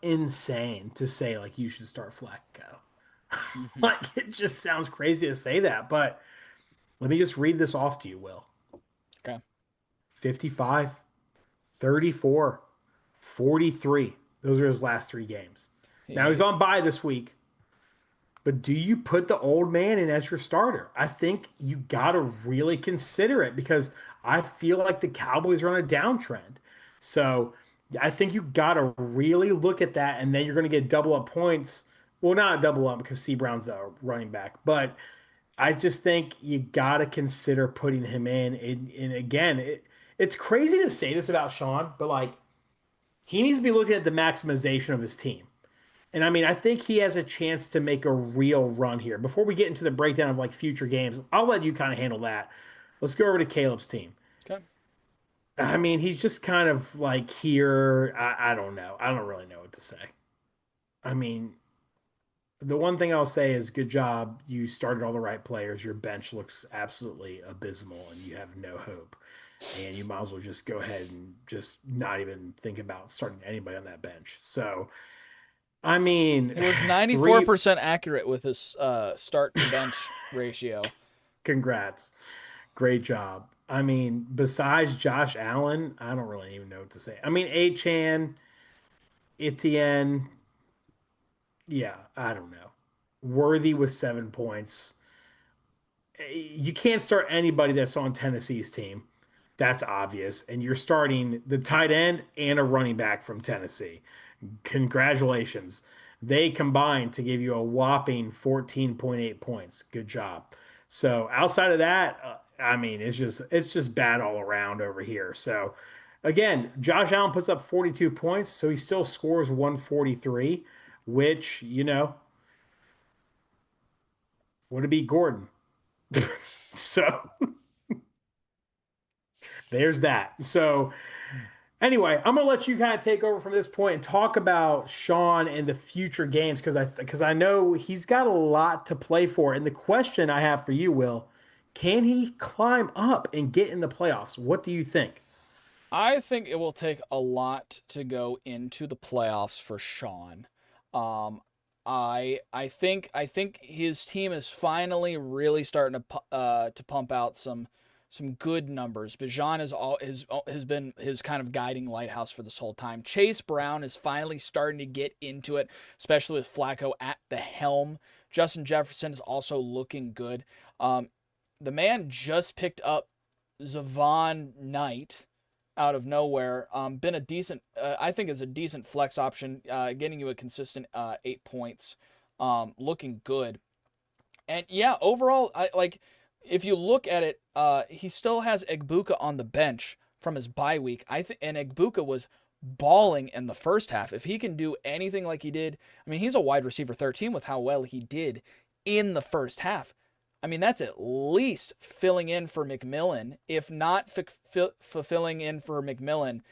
insane to say like you should start Flacco. Like it just sounds crazy to say that, but let me just read this off to you, Will. Okay. 55, 34, 43. Those are his last three games. Now he's on bye this week. But do you put the old man in as your starter? I think you got to really consider it because I feel like the Cowboys are on a downtrend. So I think you got to really look at that, and then you're going to get double up points. Well, not double up because C. Brown's a running back, but I just think you got to consider putting him in. And again, it's crazy to say this about Shawn, but like he needs to be looking at the maximization of his team. And I mean, I think he has a chance to make a real run here. Before we get into the breakdown of like future games, I'll let you kind of handle that. Let's go over to Caleb's team. Okay. I mean, he's just kind of like here. I don't know. I don't really know what to say. I mean, the one thing I'll say is good job. You started all the right players. Your bench looks absolutely abysmal and you have no hope. And you might as well just go ahead and just not even think about starting anybody on that bench. So, I mean, He was 94% accurate with his start to bench ratio. Congrats. Great job. I mean, besides Josh Allen, I don't really even know what to say. I mean, Achan, Etienne, yeah, I don't know. Worthy with 7 points. You can't start anybody that's on Tennessee's team. That's obvious. And you're starting the tight end and a running back from Tennessee. Congratulations. They combined to give you a whopping 14.8 points. Good job. So outside of that, I mean, it's just bad all around over here. So again, Josh Allen puts up 42 points, so he still scores 143, which, would it be Gordon? So there's that. So anyway, I'm gonna let you kind of take over from this point and talk about Shawn and the future games because I know he's got a lot to play for. And the question I have for you, Will, can he climb up and get in the playoffs? What do you think? I think it will take a lot to go into the playoffs for Shawn. Um, I think his team is finally really starting to pump out some good numbers. Bijan has been his kind of guiding lighthouse for this whole time. Chase Brown is finally starting to get into it, especially with Flacco at the helm. Justin Jefferson is also looking good. The man just picked up Zavon Knight out of nowhere. Been a decent, I think is a decent flex option, getting you a consistent 8 points. Looking good. And yeah, overall, if you look at it, he still has Egbuka on the bench from his bye week. And Egbuka was balling in the first half. If he can do anything like he did, I mean, he's a wide receiver 13 with how well he did in the first half. I mean, that's at least filling in for McMillan. If not fulfilling in for McMillan,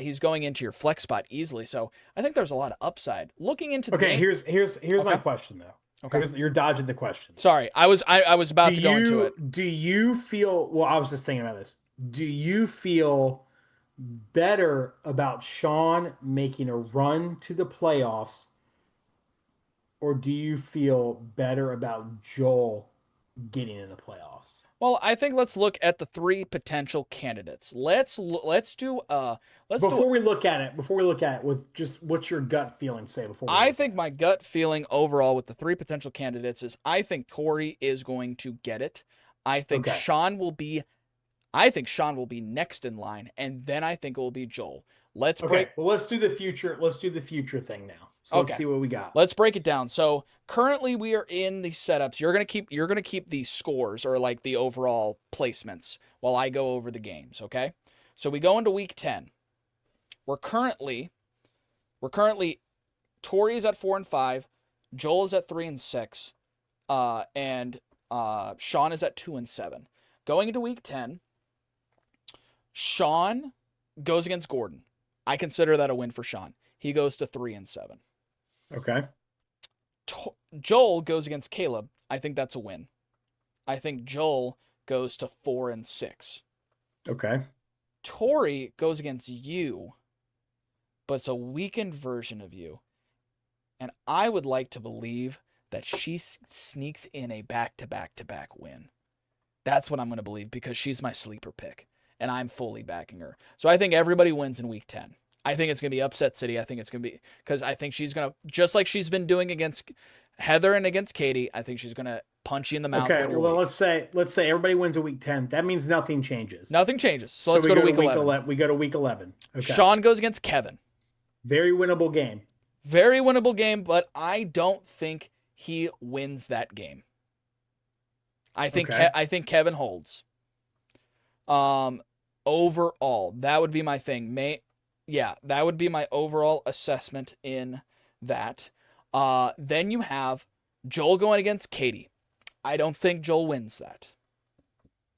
he's going into your flex spot easily. So I think there's a lot of upside. Looking into the game, here's my question though. Okay. You're dodging the question. Sorry, I was about to go into it. Do you feel? Well, I was just thinking about this. Do you feel better about Shawn making a run to the playoffs, or do you feel better about Joel getting in the playoffs? Well, I think let's look at the three potential candidates. Let's do before we look at it with just what's your gut feeling say before I think my gut feeling overall with the three potential candidates is I think Tori is going to get it. I think Shawn will be next in line, and then I think it will be Joel. Let's do the future. Let's do the future thing now. So let's see what we got. Let's break it down. So currently we are in the setups. You're gonna keep the scores or like the overall placements while I go over the games. Okay. So we go into week 10. We're currently Tori is at 4-5, Joel is at 3-6, and Shawn is at 2-7. Going into week 10, Shawn goes against Gordon. I consider that a win for Shawn. He goes to 3-7. Okay. Joel goes against Caleb. I think that's a win. I think Joel goes to 4-6. Okay. Tori goes against you, but it's a weakened version of you. And I would like to believe that she sneaks in a back-to-back-to-back win. That's what I'm going to believe because she's my sleeper pick, and I'm fully backing her. So I think everybody wins in week 10. I think it's going to be upset city. I think it's going to be because I think she's going to, just like she's been doing against Heather and against Katie, I think she's going to punch you in the mouth. Okay, well, let's say everybody wins in week 10. That means nothing changes. Nothing changes. So let's go to week 11. We go to week 11. Okay. Shawn goes against Kevin. Very winnable game. Very winnable game, but I don't think he wins that game. I think Okay. I think Kevin holds. Overall, that would be my thing. That would be my overall assessment in that. Then you have Joel going against Katie. I don't think Joel wins that.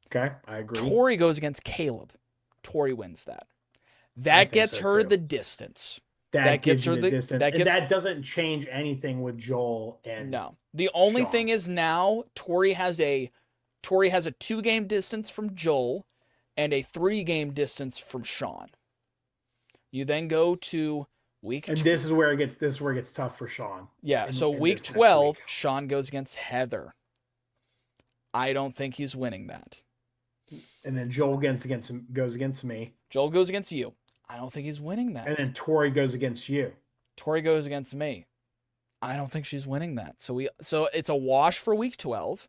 Okay, I agree. Tori goes against Caleb. Tori wins that. I That think gets so, her too. the distance. That gets gives you her the distance. that And that doesn't change anything with Joel and No. The only Shawn. thing is now Tori has a 2-game distance from Joel and a 3-game distance from Shawn. You then go to week And this is where it gets tough for Shawn. Yeah, so in week this next 12, week. Shawn goes against Heather. I don't think he's winning that. And then Joel goes against me. Joel goes against you. I don't think he's winning that. And then Tori goes against you. Tori goes against me. I don't think she's winning that. So it's a wash for week 12.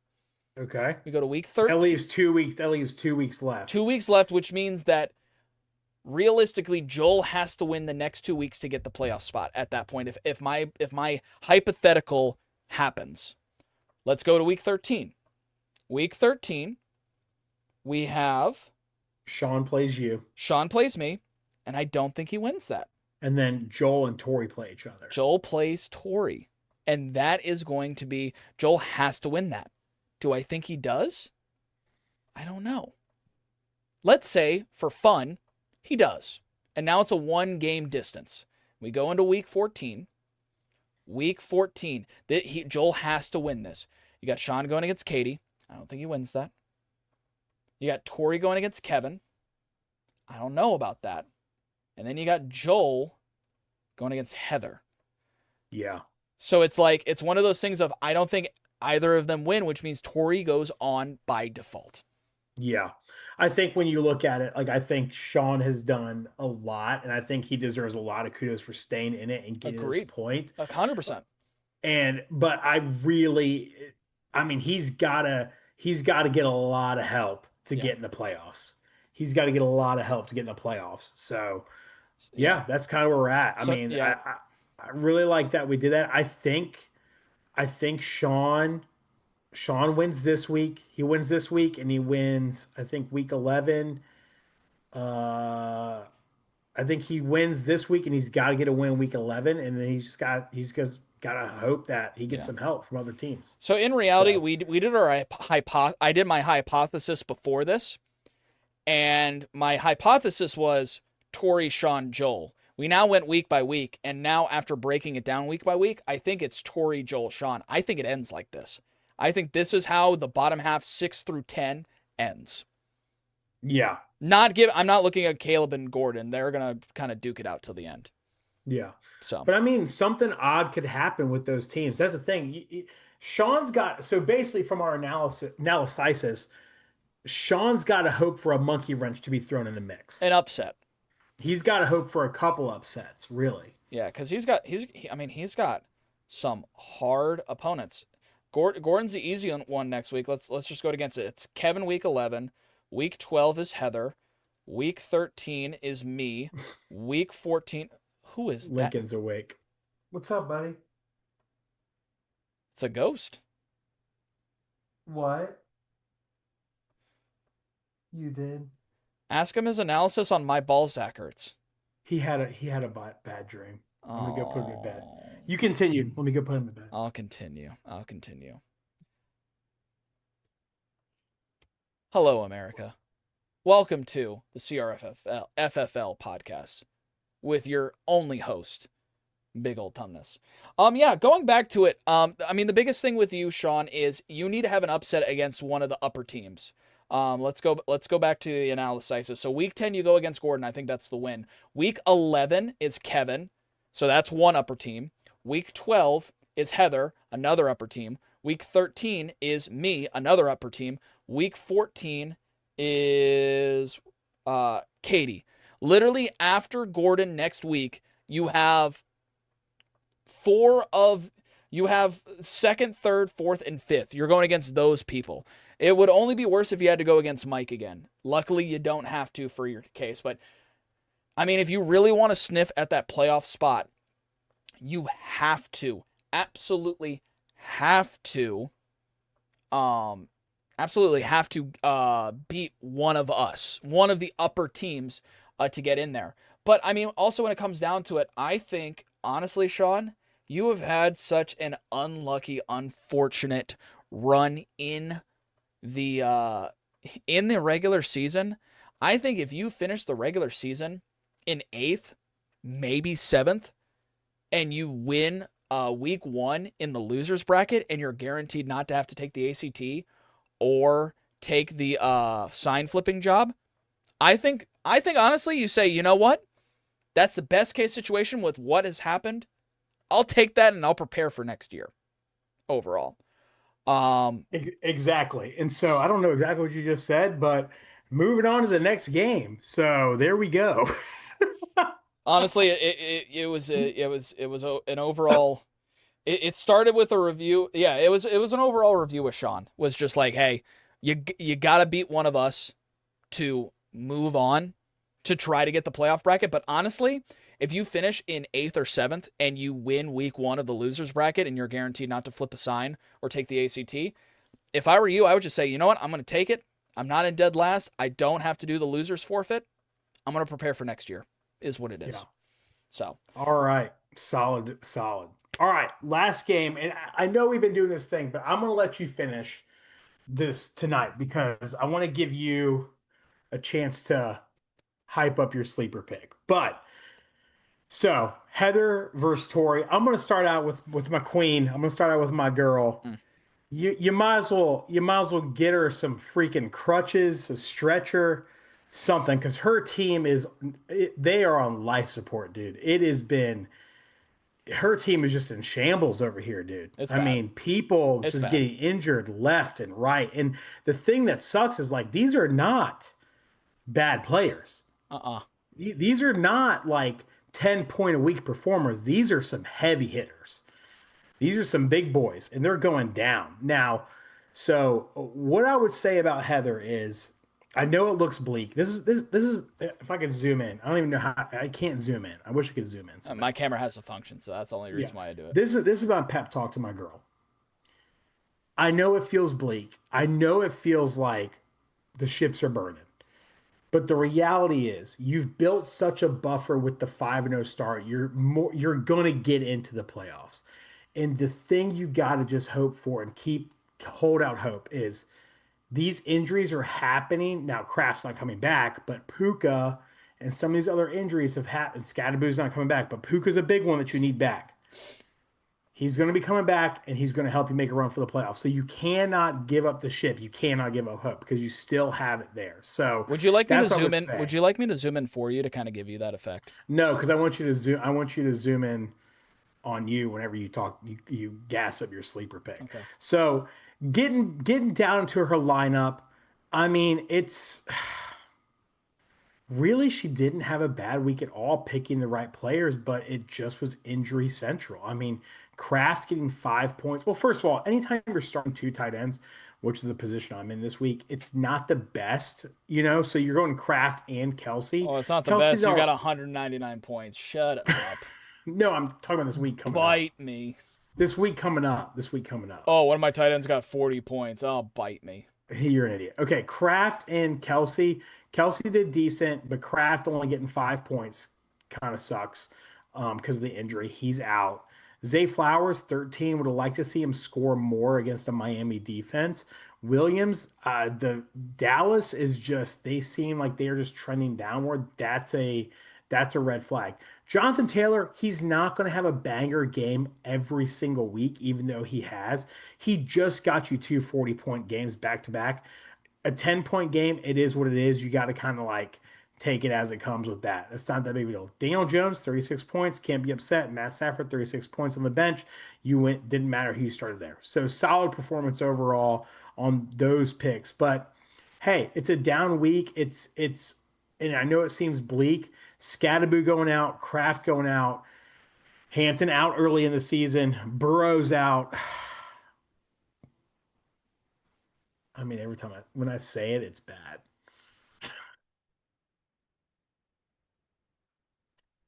Okay. We go to week 13. That leaves 2 weeks. That leaves 2 weeks left. 2 weeks left, which means that realistically Joel has to win the next 2 weeks to get the playoff spot at that point. If my hypothetical happens. Let's go to week 13. Week 13, we have Shawn plays you. Shawn plays me, and I don't think he wins that. And then Joel and Tori play each other. Joel plays Tori, and that is going to be Joel has to win that. Do I think he does? I don't know. Let's say, for fun, he does. And now it's a 1-game distance. We go into week 14. Week 14. Joel has to win this. You got Shawn going against Katie. I don't think he wins that. You got Tori going against Kevin. I don't know about that. And then you got Joel going against Heather. Yeah. So it's one of those things of I don't think either of them win, which means Tori goes on by default. Yeah. I think when you look at it, I think Shawn has done a lot, and I think he deserves a lot of kudos for staying in it and getting to this point. 100%. But he's gotta get a lot of help to get in the playoffs. He's got to get a lot of help to get in the playoffs. So yeah, that's kind of where we're at. I really like that we did that. I think Shawn wins this week. He wins this week, and he wins, I think, week 11. I think he wins this week, and he's got to get a win week 11, and then he's got to hope that he gets some help from other teams. So in reality, we did I did my hypothesis before this, and my hypothesis was Tori, Shawn, Joel. We now went week by week, and now after breaking it down week by week, I think it's Tori, Joel, Shawn. I think it ends like this. I think this is how the bottom half 6 through 10 ends. Yeah. I'm not looking at Caleb and Gordon. They're gonna kind of duke it out till the end. Yeah. So, but something odd could happen with those teams. That's the thing. Shawn's got, so basically from our analysis, Shawn's got to hope for a monkey wrench to be thrown in the mix. An upset. He's got to hope for a couple upsets, really. Yeah, because he's got some hard opponents. Gordon's the easy one next week. Let's just go against it. It's Kevin week 11. Week 12 is Heather. Week 13 is me. Week 14, who is that? Lincoln's awake. What's up, buddy? It's a ghost. What? You did? Ask him his analysis on My Ball Zach Ertz. He had a bad dream. I'm gonna go put him in bed. You continue. Let me go put him in bed. I'll continue. Hello, America. Welcome to the CRFFL podcast with your only host, Big Old Tumnus. Going back to it. The biggest thing with you, Shawn, is you need to have an upset against one of the upper teams. Let's go back to the analysis. So week 10, you go against Gordon. I think that's the win. Week 11 is Kevin. So that's one upper team. Week 12 is Heather, another upper team. Week 13 is me, another upper team. Week 14 is Katie. Literally after Gordon next week, you have second, third, fourth, and fifth. You're going against those people. It would only be worse if you had to go against Mike again. Luckily, you don't have to for your case. But, if you really want to sniff at that playoff spot, you absolutely have to absolutely have to beat one of us, one of the upper teams, to get in there. But I mean, also when it comes down to it, I think honestly, Shawn, you have had such an unlucky, unfortunate run the in the regular season. I think if you finish the regular season in 8th, maybe 7th, and you win week 1 in the losers bracket, and you're guaranteed not to have to take the ACT or take the sign flipping job, I think honestly you say, you know what? That's the best case situation with what has happened. I'll take that and I'll prepare for next year overall. Exactly. And so I don't know exactly what you just said, but moving on to the next game. So there we go. Honestly, it was an overall. It started with a review. Yeah, it was an overall review with Shawn. Was just like, hey, you got to beat one of us to move on to try to get the playoff bracket. But honestly, if you finish in 8th or 7th and you win week 1 of the losers bracket and you're guaranteed not to flip a sign or take the ACT, if I were you, I would just say, you know what? I'm going to take it. I'm not in dead last. I don't have to do the losers forfeit. I'm going to prepare for next year, is what it is. Yeah. So, All right. Solid, solid. All right. Last game. And I know we've been doing this thing, but I'm going to let you finish this tonight because I want to give you a chance to hype up your sleeper pick. But so Heather versus Tori. I'm going to start out with my queen. I'm going to start out with my girl. You might as well get her some freaking crutches, a stretcher, something, because her team they are on life support, dude. It has been her team is just in shambles over here, dude. It's I bad. mean, people It's just bad. getting injured left and right. And the thing that sucks is like these are not bad players. These are not like 10-point a week performers. These are some heavy hitters. These are some big boys, and they're going down. Now, so what I would say about Heather is I know it looks bleak. This is if I could zoom in. I don't even know how I can't zoom in. I wish I could zoom in somehow. My camera has a function, so that's the only reason why I do it. This is about pep talk to my girl. I know it feels bleak. I know it feels like the ships are burning. But the reality is, you've built such a buffer with the 5-0 start. You're going to get into the playoffs. And the thing you got to just hope for and hold out hope is these injuries are happening. Now Kraft's not coming back, but Puka and some of these other injuries have happened. Scadaboo's not coming back, but Puka's a big one that you need back. He's going to be coming back, and he's going to help you make a run for the playoffs. So you cannot give up the ship. You cannot give up hope because you still have it there. So Would you like me to that's what I zoom would in? say. Would you like me to zoom in for you to kind of give you that effect? No, because I want you to zoom. I want you to zoom in on you whenever you talk. You gas up your sleeper pick. Okay. So getting down into her lineup. I mean, it's really she didn't have a bad week at all picking the right players, but it just was injury central. I mean, Kraft getting 5 points. Well, first of all, anytime you're starting 2 tight ends, which is the position I'm in this week, it's not the best, you know. So you're going Kraft and Kelsey. Oh, it's not the Kelsey's best. You got 199 points. Shut up. No, I'm talking about this week coming up. Bite me. This week coming up. This week coming up. Oh, one of my tight ends got 40 points. Oh, bite me. You're an idiot. Okay, Kraft and Kelsey. Kelsey did decent, but Kraft only getting 5 points kind of sucks because of the injury. He's out. Zay Flowers, 13. Would have liked to see him score more against the Miami defense. Williams, the Dallas is just, they seem like they are just trending downward. That's a red flag. Jonathan Taylor, he's not going to have a banger game every single week, even though he has. He just got you 2 40-point games back to back. A 10-point game, it is what it is. You got to kind of like take it as it comes with that. It's not that big of a deal. Daniel Jones, 36 points. Can't be upset. Matt Stafford, 36 points on the bench. You went, didn't matter who you started there. So solid performance overall on those picks. But hey, it's a down week. It's and I know it seems bleak. Scadaboo going out, Kraft going out, Hampton out early in the season, Burrow's out. I mean, every time when I say it, it's bad.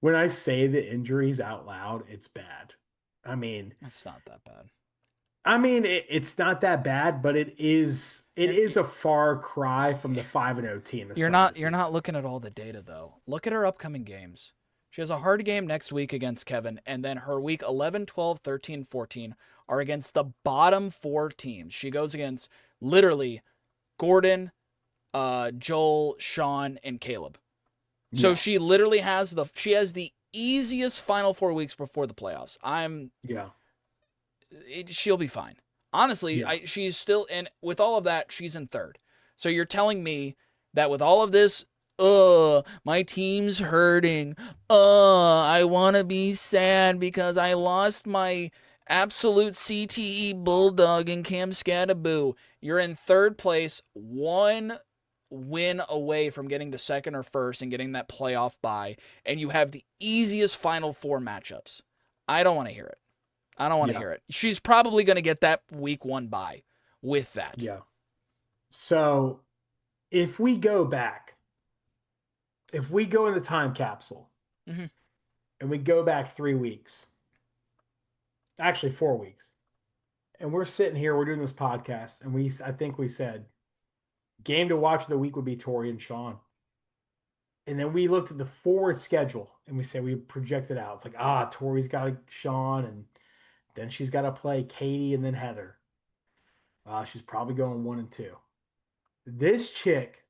When I say the injuries out loud, it's bad. I mean, That's not that bad. I mean, it's not that bad, but it is a far cry from the 5-0 team. You're not looking at all the data though. Look at her upcoming games. She has a hard game next week against Kevin, and then her week 11, 12, 13, 14 are against the bottom 4 teams. She goes against literally Gordon, Joel, Shawn, and Caleb. So she literally has the easiest final 4 weeks before the playoffs. She'll be fine. Honestly, she's still in, with all of that, she's in 3rd. So you're telling me that with all of this, my team's hurting. I want to be sad because I lost my absolute CTE Bulldog in Cam Scattaboo. You're in 3rd place, 1 win away from getting to 2nd or 1st and getting that playoff bye, and you have the easiest Final 4 matchups. I don't want to hear it. I don't want to hear it. She's probably going to get that week 1 bye with that. Yeah. So if we go in the time capsule and we go back 3 weeks, actually 4 weeks, and we're sitting here, we're doing this podcast, and I think we said game to watch of the week would be Tori and Shawn. And then we looked at the forward schedule and we said we projected out. It's like, Tori's got Shawn, and then she's got to play Katie and then Heather. She's probably going 1 and 2. This chick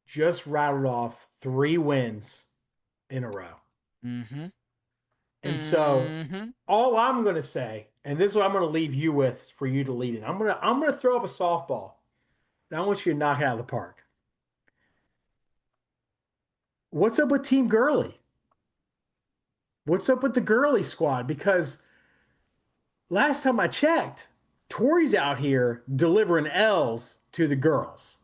just rattled off 3 wins in a row. And so all I'm going to say, and this is what I'm going to leave you with for you to lead in. I'm going to throw up a softball. And I want you to knock it out of the park. What's up with Team Girly? What's up with the Girly squad? Because last time I checked, Tori's out here delivering L's to the girls.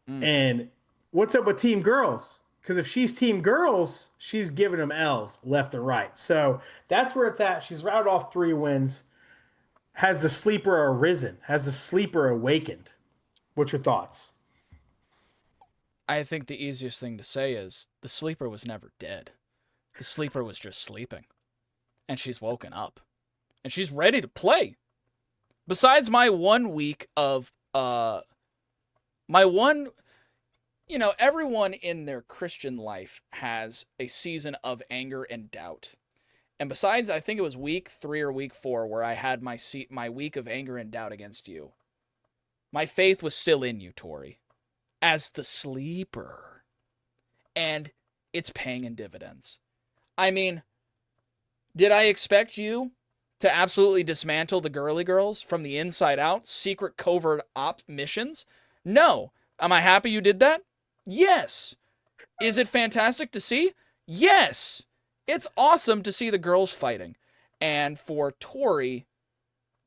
And what's up with Team Girls? Because if she's Team Girls, she's giving them L's left and right. So that's where it's at. She's routed off 3 wins. Has the sleeper arisen? Has the sleeper awakened? What's your thoughts? I think the easiest thing to say is the sleeper was never dead. The sleeper was just sleeping. And she's woken up. And she's ready to play. Besides my 1 week of everyone in their Christian life has a season of anger and doubt. And besides, I think it was week 3 or week 4 where I had my week of anger and doubt against you. My faith was still in you, Tori, as the sleeper. And it's paying in dividends. I mean, did I expect you to absolutely dismantle the girly girls from the inside out, secret covert op missions? No. Am I happy you did that? Yes. Is it fantastic to see? Yes. It's awesome to see the girls fighting. And for Tori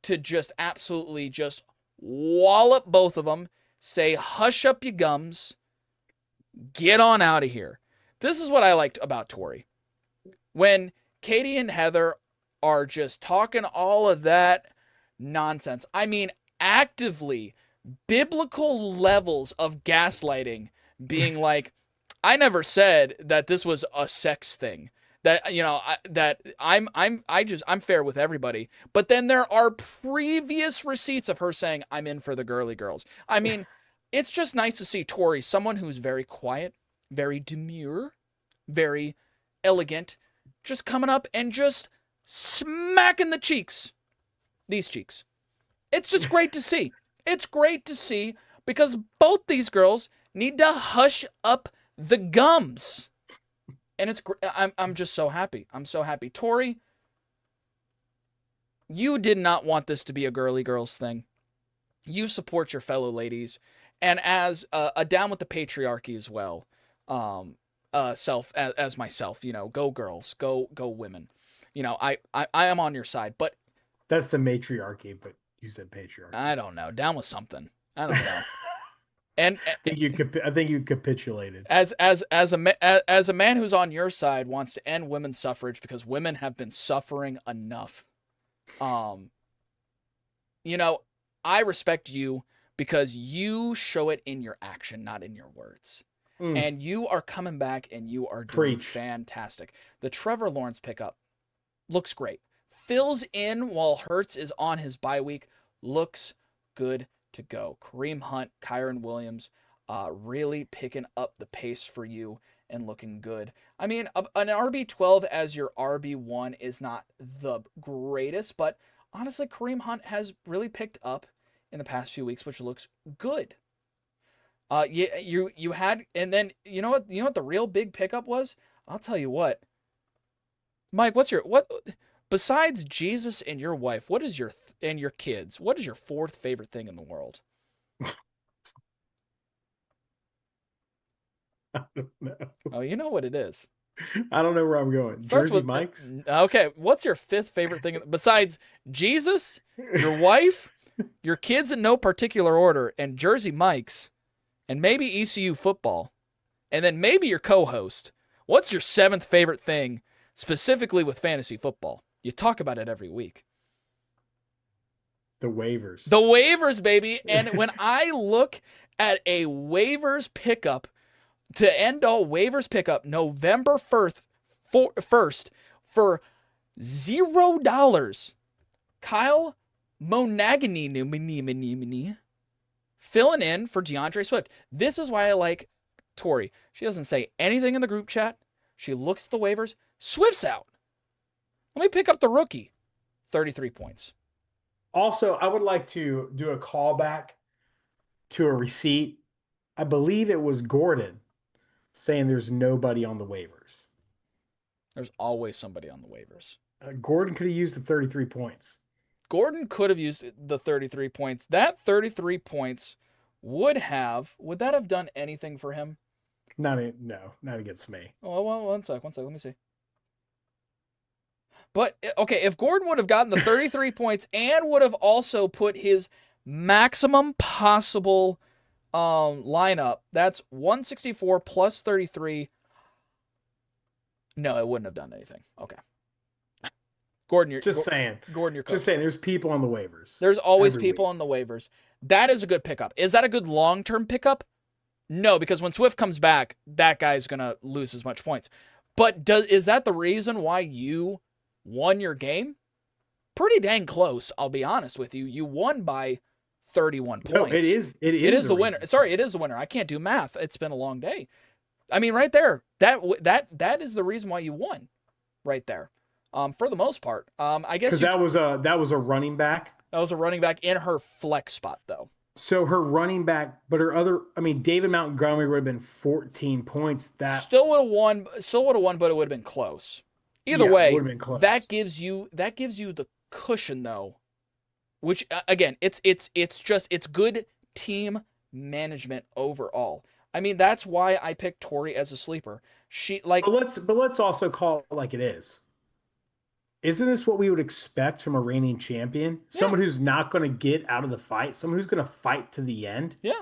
to just absolutely just wallop both of them, say, hush up your gums, get on out of here. This is what I liked about Tori. When Katie and Heather are just talking all of that nonsense, I mean, actively, biblical levels of gaslighting, being like, I never said that this was a sex thing. That, I'm fair with everybody. But then there are previous receipts of her saying, I'm in for the girly girls. I mean, it's just nice to see Tori, someone who's very quiet, very demure, very elegant, just coming up and just smacking the cheeks. These cheeks. It's just great to see. It's great to see because both these girls need to hush up the gums. And I'm just so happy. I'm so happy. Tori, you did not want this to be a girly girls thing. You support your fellow ladies. And as a down with the patriarchy as well, as myself, go girls, go women. I am on your side, but that's the matriarchy, but you said patriarchy. I don't know. Down with something. I don't know. And I think you capitulated. As a man who's on your side wants to end women's suffrage because women have been suffering enough. I respect you because you show it in your action, not in your words. And you are coming back and you are doing fantastic. The Trevor Lawrence pickup looks great. fills in while Hurts is on his bye week, looks good to go. Kareem Hunt, Kyron Williams, really picking up the pace for you and looking good. I mean, an RB12 as your RB1 is not the greatest, but honestly, Kareem Hunt has really picked up in the past few weeks, which looks good. You had, and then you know what the real big pickup was? I'll tell you what. Mike, besides Jesus and your wife, what is and your kids? What is your fourth favorite thing in the world? I don't know. Oh, you know what it is. I don't know where I'm going. Jersey Mike's? Okay, what's your fifth favorite thing besides Jesus, your wife, your kids in no particular order, and Jersey Mike's, and maybe ECU football, and then maybe your co-host? What's your seventh favorite thing, specifically with fantasy football? You talk about it every week. The waivers. The waivers, baby. And when I look at a waivers pickup, to end all waivers pickup November 1st for $0. Kyle Monagany filling in for DeAndre Swift. This is why I like Tori. She doesn't say anything in the group chat. She looks at the waivers. Swift's out. Let me pick up the rookie. 33 points. Also, I would like to do a callback to a receipt. I believe it was Gordon saying there's nobody on the waivers. There's always somebody on the waivers. Gordon could have used the 33 points. Gordon could have used the 33 points. That 33 points would that have done anything for him? Not against me. Oh, well, one sec. Let me see. But, okay, if Gordon would have gotten the 33 points and would have also put his maximum possible lineup, that's 164 plus 33. No, it wouldn't have done anything. Okay. Gordon, you're saying. Gordon, you're just saying. There's people on the waivers. There's always people on the waivers. That is a good pickup. Is that a good long-term pickup? No, because when Swift comes back, that guy's gonna lose as much points. But is that the reason why you won your game? Pretty dang close, I'll be honest with you. You won by 31 points. No, it is the winner. Sorry, it is the winner. I can't do math. It's been a long day. I mean, right there, that is the reason why you won, right there. For the most part, I guess because that was a running back. That was a running back in her flex spot, though. So her running back, but David Montgomery would have been 14 points. That still would have won, but it would have been close. Either way, would have been close. That gives you the cushion, though. Which again, it's good team management overall. I mean, that's why I picked Tori as a sleeper. But let's also call it like it is. Isn't this what we would expect from a reigning champion? Yeah. Someone who's not going to get out of the fight, someone who's going to fight to the end. Yeah.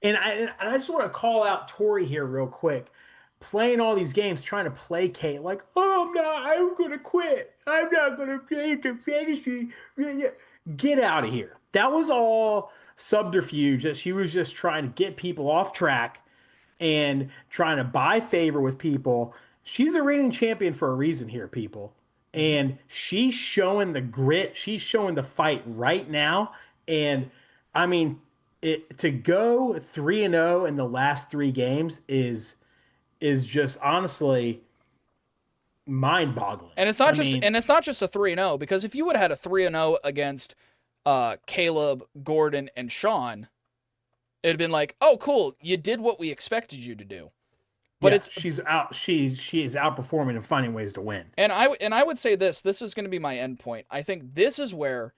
And I just want to call out Tori here real quick. Playing all these games, trying to placate, like, I'm going to quit. I'm not going to play the fantasy. Get out of here. That was all subterfuge that she was just trying to get people off track and trying to buy favor with people. She's the reigning champion for a reason here, people. And she's showing the grit. She's showing the fight right now. And, I mean, to go 3-0 in the last 3 games is just honestly mind-boggling. And it's not just a 3-0, because if you would have had a 3-0 against Caleb, Gordon, and Shawn, it'd been like, oh, cool, you did what we expected you to do. But she is outperforming and finding ways to win. And I would say this is going to be my end point. I think this is where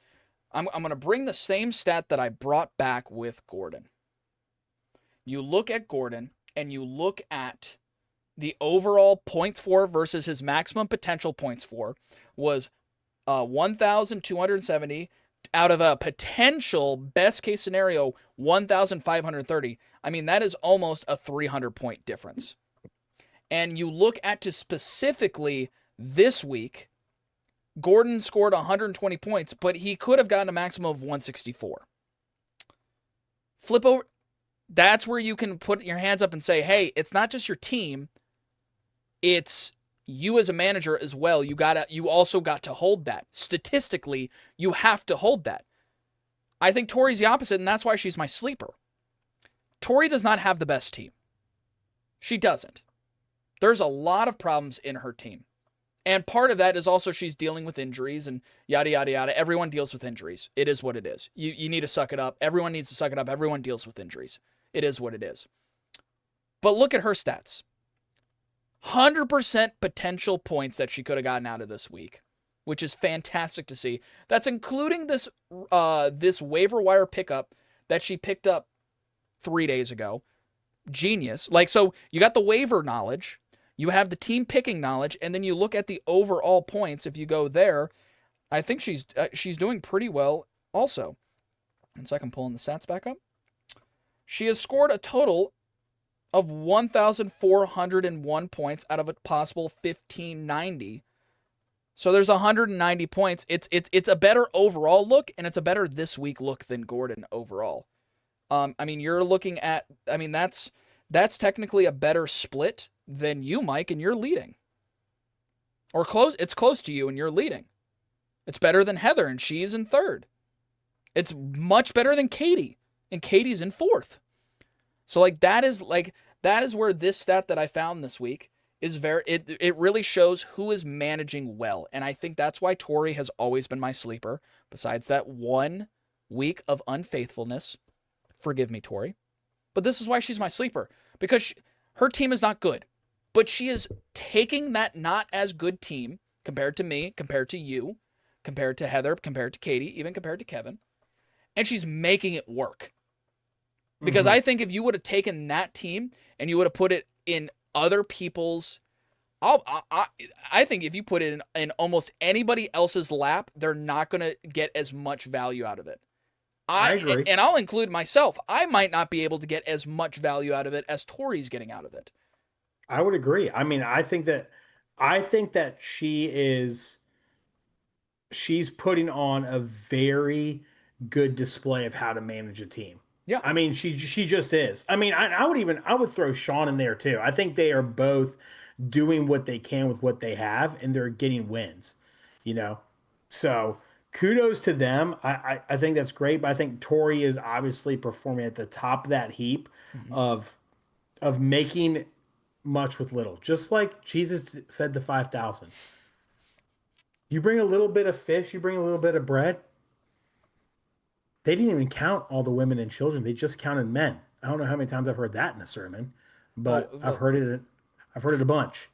I'm going to bring the same stat that I brought back with Gordon. You look at Gordon and you look at the overall points for versus his maximum potential points for was 1,270 out of a potential best case scenario 1,530. I mean, that is almost a 300-point difference. And you look at to specifically this week, Gordon scored 120 points, but he could have gotten a maximum of 164. Flip over. That's where you can put your hands up and say, hey, it's not just your team. It's you as a manager as well, you also got to hold that. Statistically, you have to hold that. I think Tori's the opposite, and that's why she's my sleeper. Tori does not have the best team. She doesn't. There's a lot of problems in her team. And part of that is also she's dealing with injuries and yada, yada, yada. Everyone deals with injuries. It is what it is. You need to suck it up. Everyone needs to suck it up. Everyone deals with injuries. It is what it is. But look at her stats. 100% potential points that she could have gotten out of this week, which is fantastic to see. That's including this waiver wire pickup that she picked up 3 days ago. Genius. So you got the waiver knowledge, you have the team picking knowledge, and then you look at the overall points. If you go there, I think she's doing pretty well also. And so I can pull in the stats back up. She has scored a total of 1,401 points out of a possible 1,590. So there's 190 points. It's a better overall look, and it's a better this week look than Gordon overall. You're looking at, that's technically a better split than you, Mike, and you're leading. Or close, it's close to you and you're leading. It's better than Heather, and she's in third. It's much better than Katie, and Katie's in fourth. So that is where this stat that I found this week is it really shows who is managing well. And I think that's why Tori has always been my sleeper, besides that 1 week of unfaithfulness. Forgive me, Tori. But this is why she's my sleeper, because her team is not good. But she is taking that not as good team, compared to me, compared to you, compared to Heather, compared to Katie, even compared to Kevin, and she's making it work. Because I think if you would have taken that team and you would have put it in other people's, I think if you put it in almost anybody else's lap, they're not going to get as much value out of it. I agree. And I'll include myself. I might not be able to get as much value out of it as Tori's getting out of it. I would agree. I think that she's putting on a very good display of how to manage a team. Yeah. She just is. I would throw Shawn in there too. I think they are both doing what they can with what they have, and they're getting wins, So kudos to them. I think that's great, but I think Tori is obviously performing at the top of that heap of making much with little. Just like Jesus fed the 5,000. You bring a little bit of fish, you bring a little bit of bread. They didn't even count all the women and children. They just counted men. I don't know how many times I've heard that in a sermon, but I've heard it a bunch.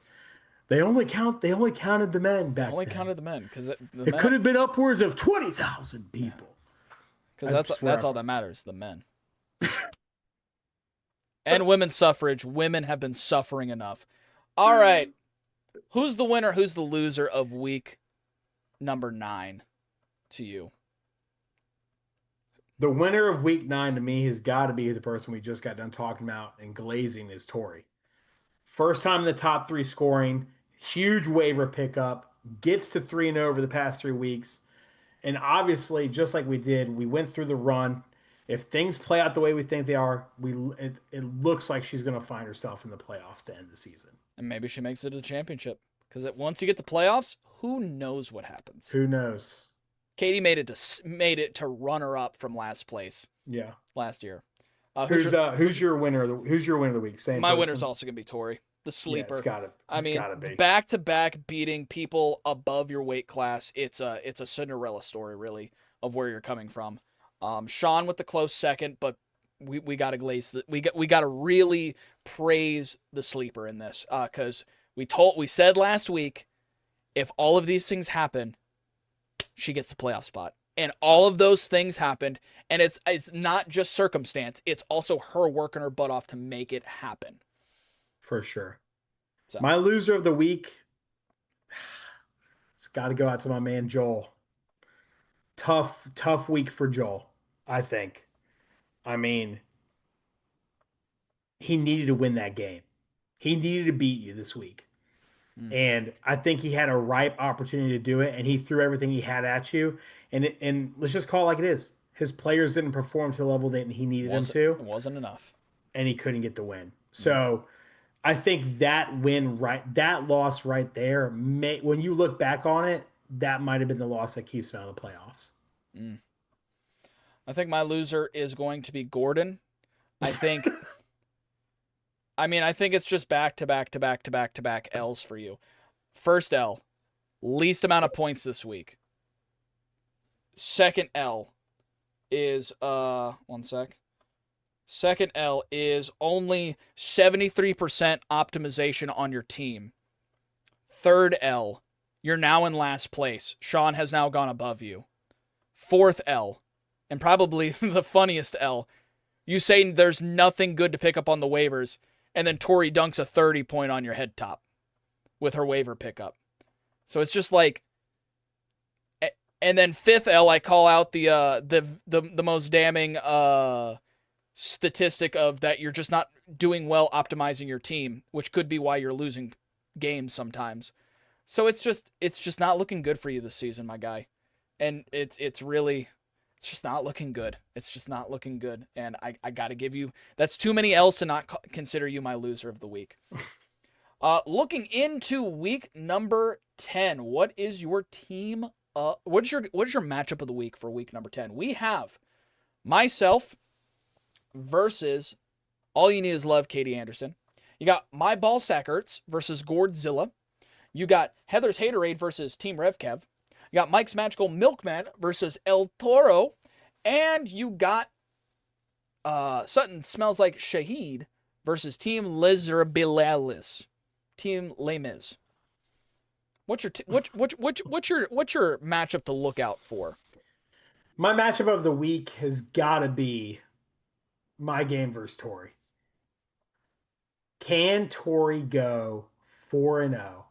They only counted the men back then. Only counted the men because it could have been upwards of 20,000 people. Because that's all that matters, the men. And women's suffrage. Women have been suffering enough. All right. Who's the winner? Who's the loser of week number 9 to you? The winner of week 9 to me has got to be the person we just got done talking about and glazing is Tori. First time in the top 3 scoring, huge waiver pickup, gets to 3-0 over the past 3 weeks. And obviously, just like we went through the run. If things play out the way we think they are, it looks like she's going to find herself in the playoffs to end the season. And maybe she makes it to the championship. Because once you get to playoffs, who knows what happens? Who knows? Katie made it to runner up from last place. Yeah, last year. Who's your winner? Who's your winner of the week? Same. My winner's also gonna be Tori, the sleeper. Yeah, it's gotta be. Back to back beating people above your weight class. It's a Cinderella story, really, of where you're coming from. Shawn with the close second, but we gotta glaze. We gotta really praise the sleeper in this, because we said last week, if all of these things happen, she gets the playoff spot. And all of those things happened, and it's not just circumstance, it's also her working her butt off to make it happen. For sure. So. My loser of the week, it's got to go out to my man Joel. Tough week for Joel, I think. He needed to win that game. He needed to beat you this week. And I think he had a ripe opportunity to do it, and he threw everything he had at you. And let's just call it like it is. His players didn't perform to the level that he needed them to. It wasn't enough. And he couldn't get the win. So I think that loss right there, when you look back on it, that might have been the loss that keeps him out of the playoffs. I think my loser is going to be Gordon. I think it's just back to back L's for you. First L, least amount of points this week. Second L is one sec. Second L is only 73% optimization on your team. Third L, you're now in last place. Shawn has now gone above you. Fourth L, and probably the funniest L, you say there's nothing good to pick up on the waivers, and then Tori dunks a 30-point on your head top with her waiver pickup. So it's just like, and then fifth L, I call out the most damning statistic of that you're just not doing well optimizing your team, which could be why you're losing games sometimes. So it's just not looking good for you this season, my guy. And it's just not looking good. It's just not looking good. And I got to give you, that's too many L's to not consider you my loser of the week. Looking into week number 10, what is your team? What is your matchup of the week for week number 10? We have myself versus All You Need Is Love, Katie Anderson. You got My Ball Zach Ertz versus Gourdzilla. You got Heather's Haterade versus Team RevKev. You got Mike's Magical Milkman versus El Toro. And you got Sutton Smells Like Shahid versus Team Lizarbilalis. Team Les Mis. What's your matchup to look out for? My matchup of the week has got to be my game versus Tori. Can Tori go 4-0?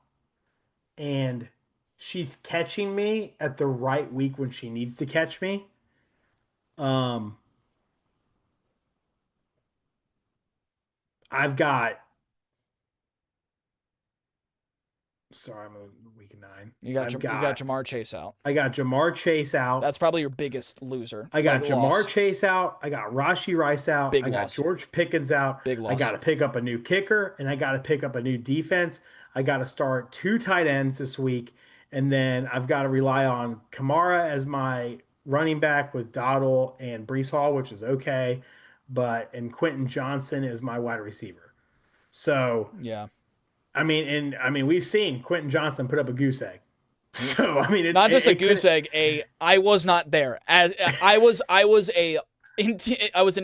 And she's catching me at the right week when she needs to catch me. I've got. Sorry, I'm in week 9. You got Jamar Chase out. I got Jamar Chase out. That's probably your biggest loser. I got Jamar Chase out. I got Rashee Rice out. Big I loss. got George Pickens out. Big loss. I got to pick up a new kicker, and I got to pick up a new defense. I got to start 2 tight ends this week, and then I've got to rely on Kamara as my running back with Dowdle and Brees Hall, which is okay, and Quentin Johnson is my wide receiver. So yeah. I mean, we've seen Quentin Johnson put up a goose egg. So I mean, not just a goose egg. I was not there. As I was an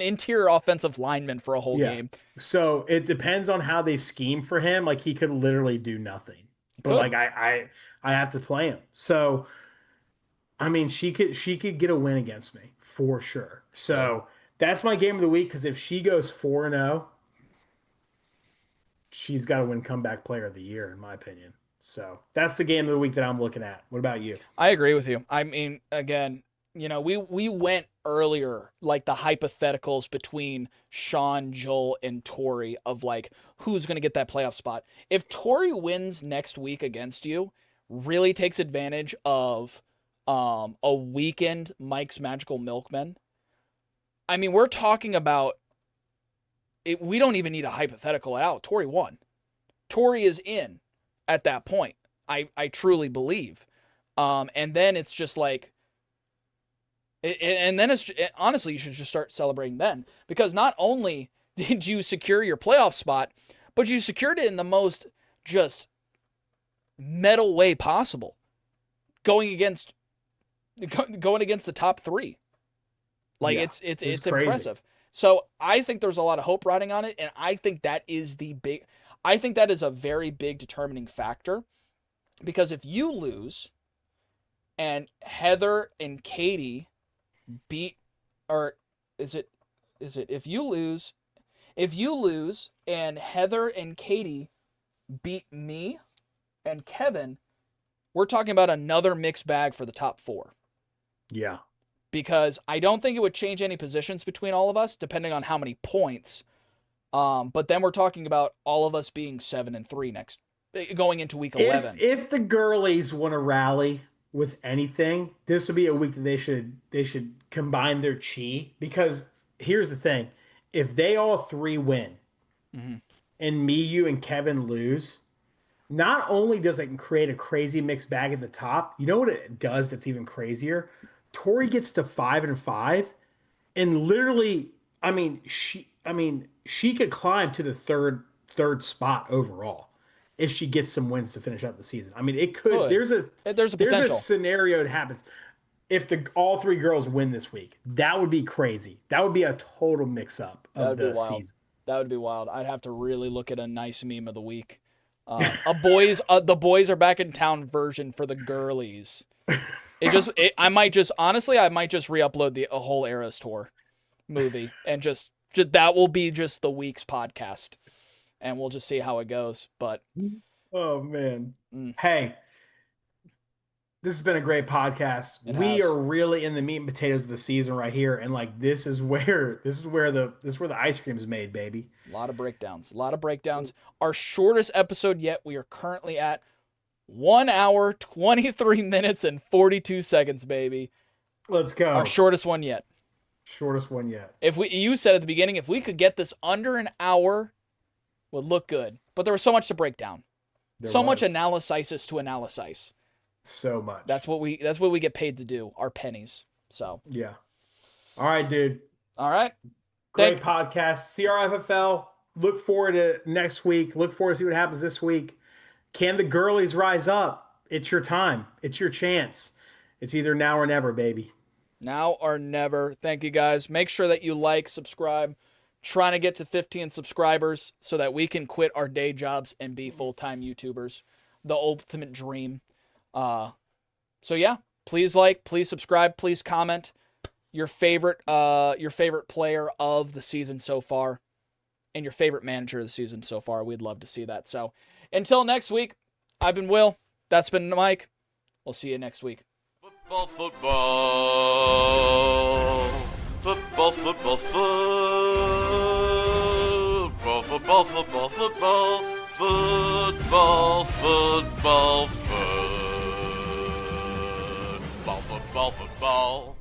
interior offensive lineman for a whole game. So it depends on how they scheme for him. Like he could literally do nothing. But like I have to play him. So I mean, she could get a win against me for sure. So that's my game of the week because if she goes 4-0. She's got to win comeback player of the year, in my opinion. So that's the game of the week that I'm looking at. What about you? I agree with you. I mean, again, we went earlier, like the hypotheticals between Shawn, Joel, and Tori of like, who's going to get that playoff spot. If Tori wins next week against you, really takes advantage of a weakened Mike's Magical Milkman. I mean, we're talking about, we don't even need a hypothetical out. Tori won. Tori is in at that point. I truly believe. And then it's just like, and then honestly, you should just start celebrating then. Because not only did you secure your playoff spot, but you secured it in the most just metal way possible. Going against the top 3. Like it's impressive. So I think there's a lot of hope riding on it, and I think that is a very big determining factor, because if you lose and Heather and Katie beat, or is it if you lose and Heather and Katie beat me and Kevin, we're talking about another mixed bag for the top 4. Yeah. Because I don't think it would change any positions between all of us, depending on how many points. But then we're talking about all of us being 7-3 going into week 11. If the girlies want to rally with anything, this would be a week that they should combine their chi. Because here's the thing: if they all 3 win, and me, you, and Kevin lose, not only does it create a crazy mixed bag at the top, you know what it does that's even crazier? Tori gets to 5-5, and literally, she could climb to the third spot overall if she gets some wins to finish out the season. I mean, it could. Good. There's a potential. scenario that happens if all three girls win this week. That would be crazy. That would be a total mix up of the season. That would be wild. I'd have to really look at a nice meme of the week. The boys are back in town version for the girlies. I might just re-upload a whole Eras Tour movie and just that will be just the week's podcast, and we'll just see how it goes. But oh man, hey, this has been a great podcast. We are really in the meat and potatoes of the season right here, and like this is where the ice cream is made, baby. A lot of breakdowns. Our shortest episode yet. We are currently at 1 hour, 23 minutes, and 42 seconds, baby. Let's go. Our shortest one yet. You said at the beginning, if we could get this under an hour, would look good. But there was so much to break down. Much analysis to analyze. So much. That's what we get paid to do. Our pennies. So yeah. All right, dude. All right. Great podcast. CRFFL. Look forward to next week. Look forward to see what happens this week. Can the girlies rise up? It's your time. It's your chance. It's either now or never, baby. Now or never. Thank you, guys. Make sure that you like, subscribe. Trying to get to 15 subscribers so that we can quit our day jobs and be full-time YouTubers. The ultimate dream. So yeah, please like, please subscribe, please comment your favorite player of the season so far and your favorite manager of the season so far. We'd love to see that. So until next week, I've been Will. That's been Mike. We'll see you next week. Football, football, football, football, football, football, football, football, football, football, football, football.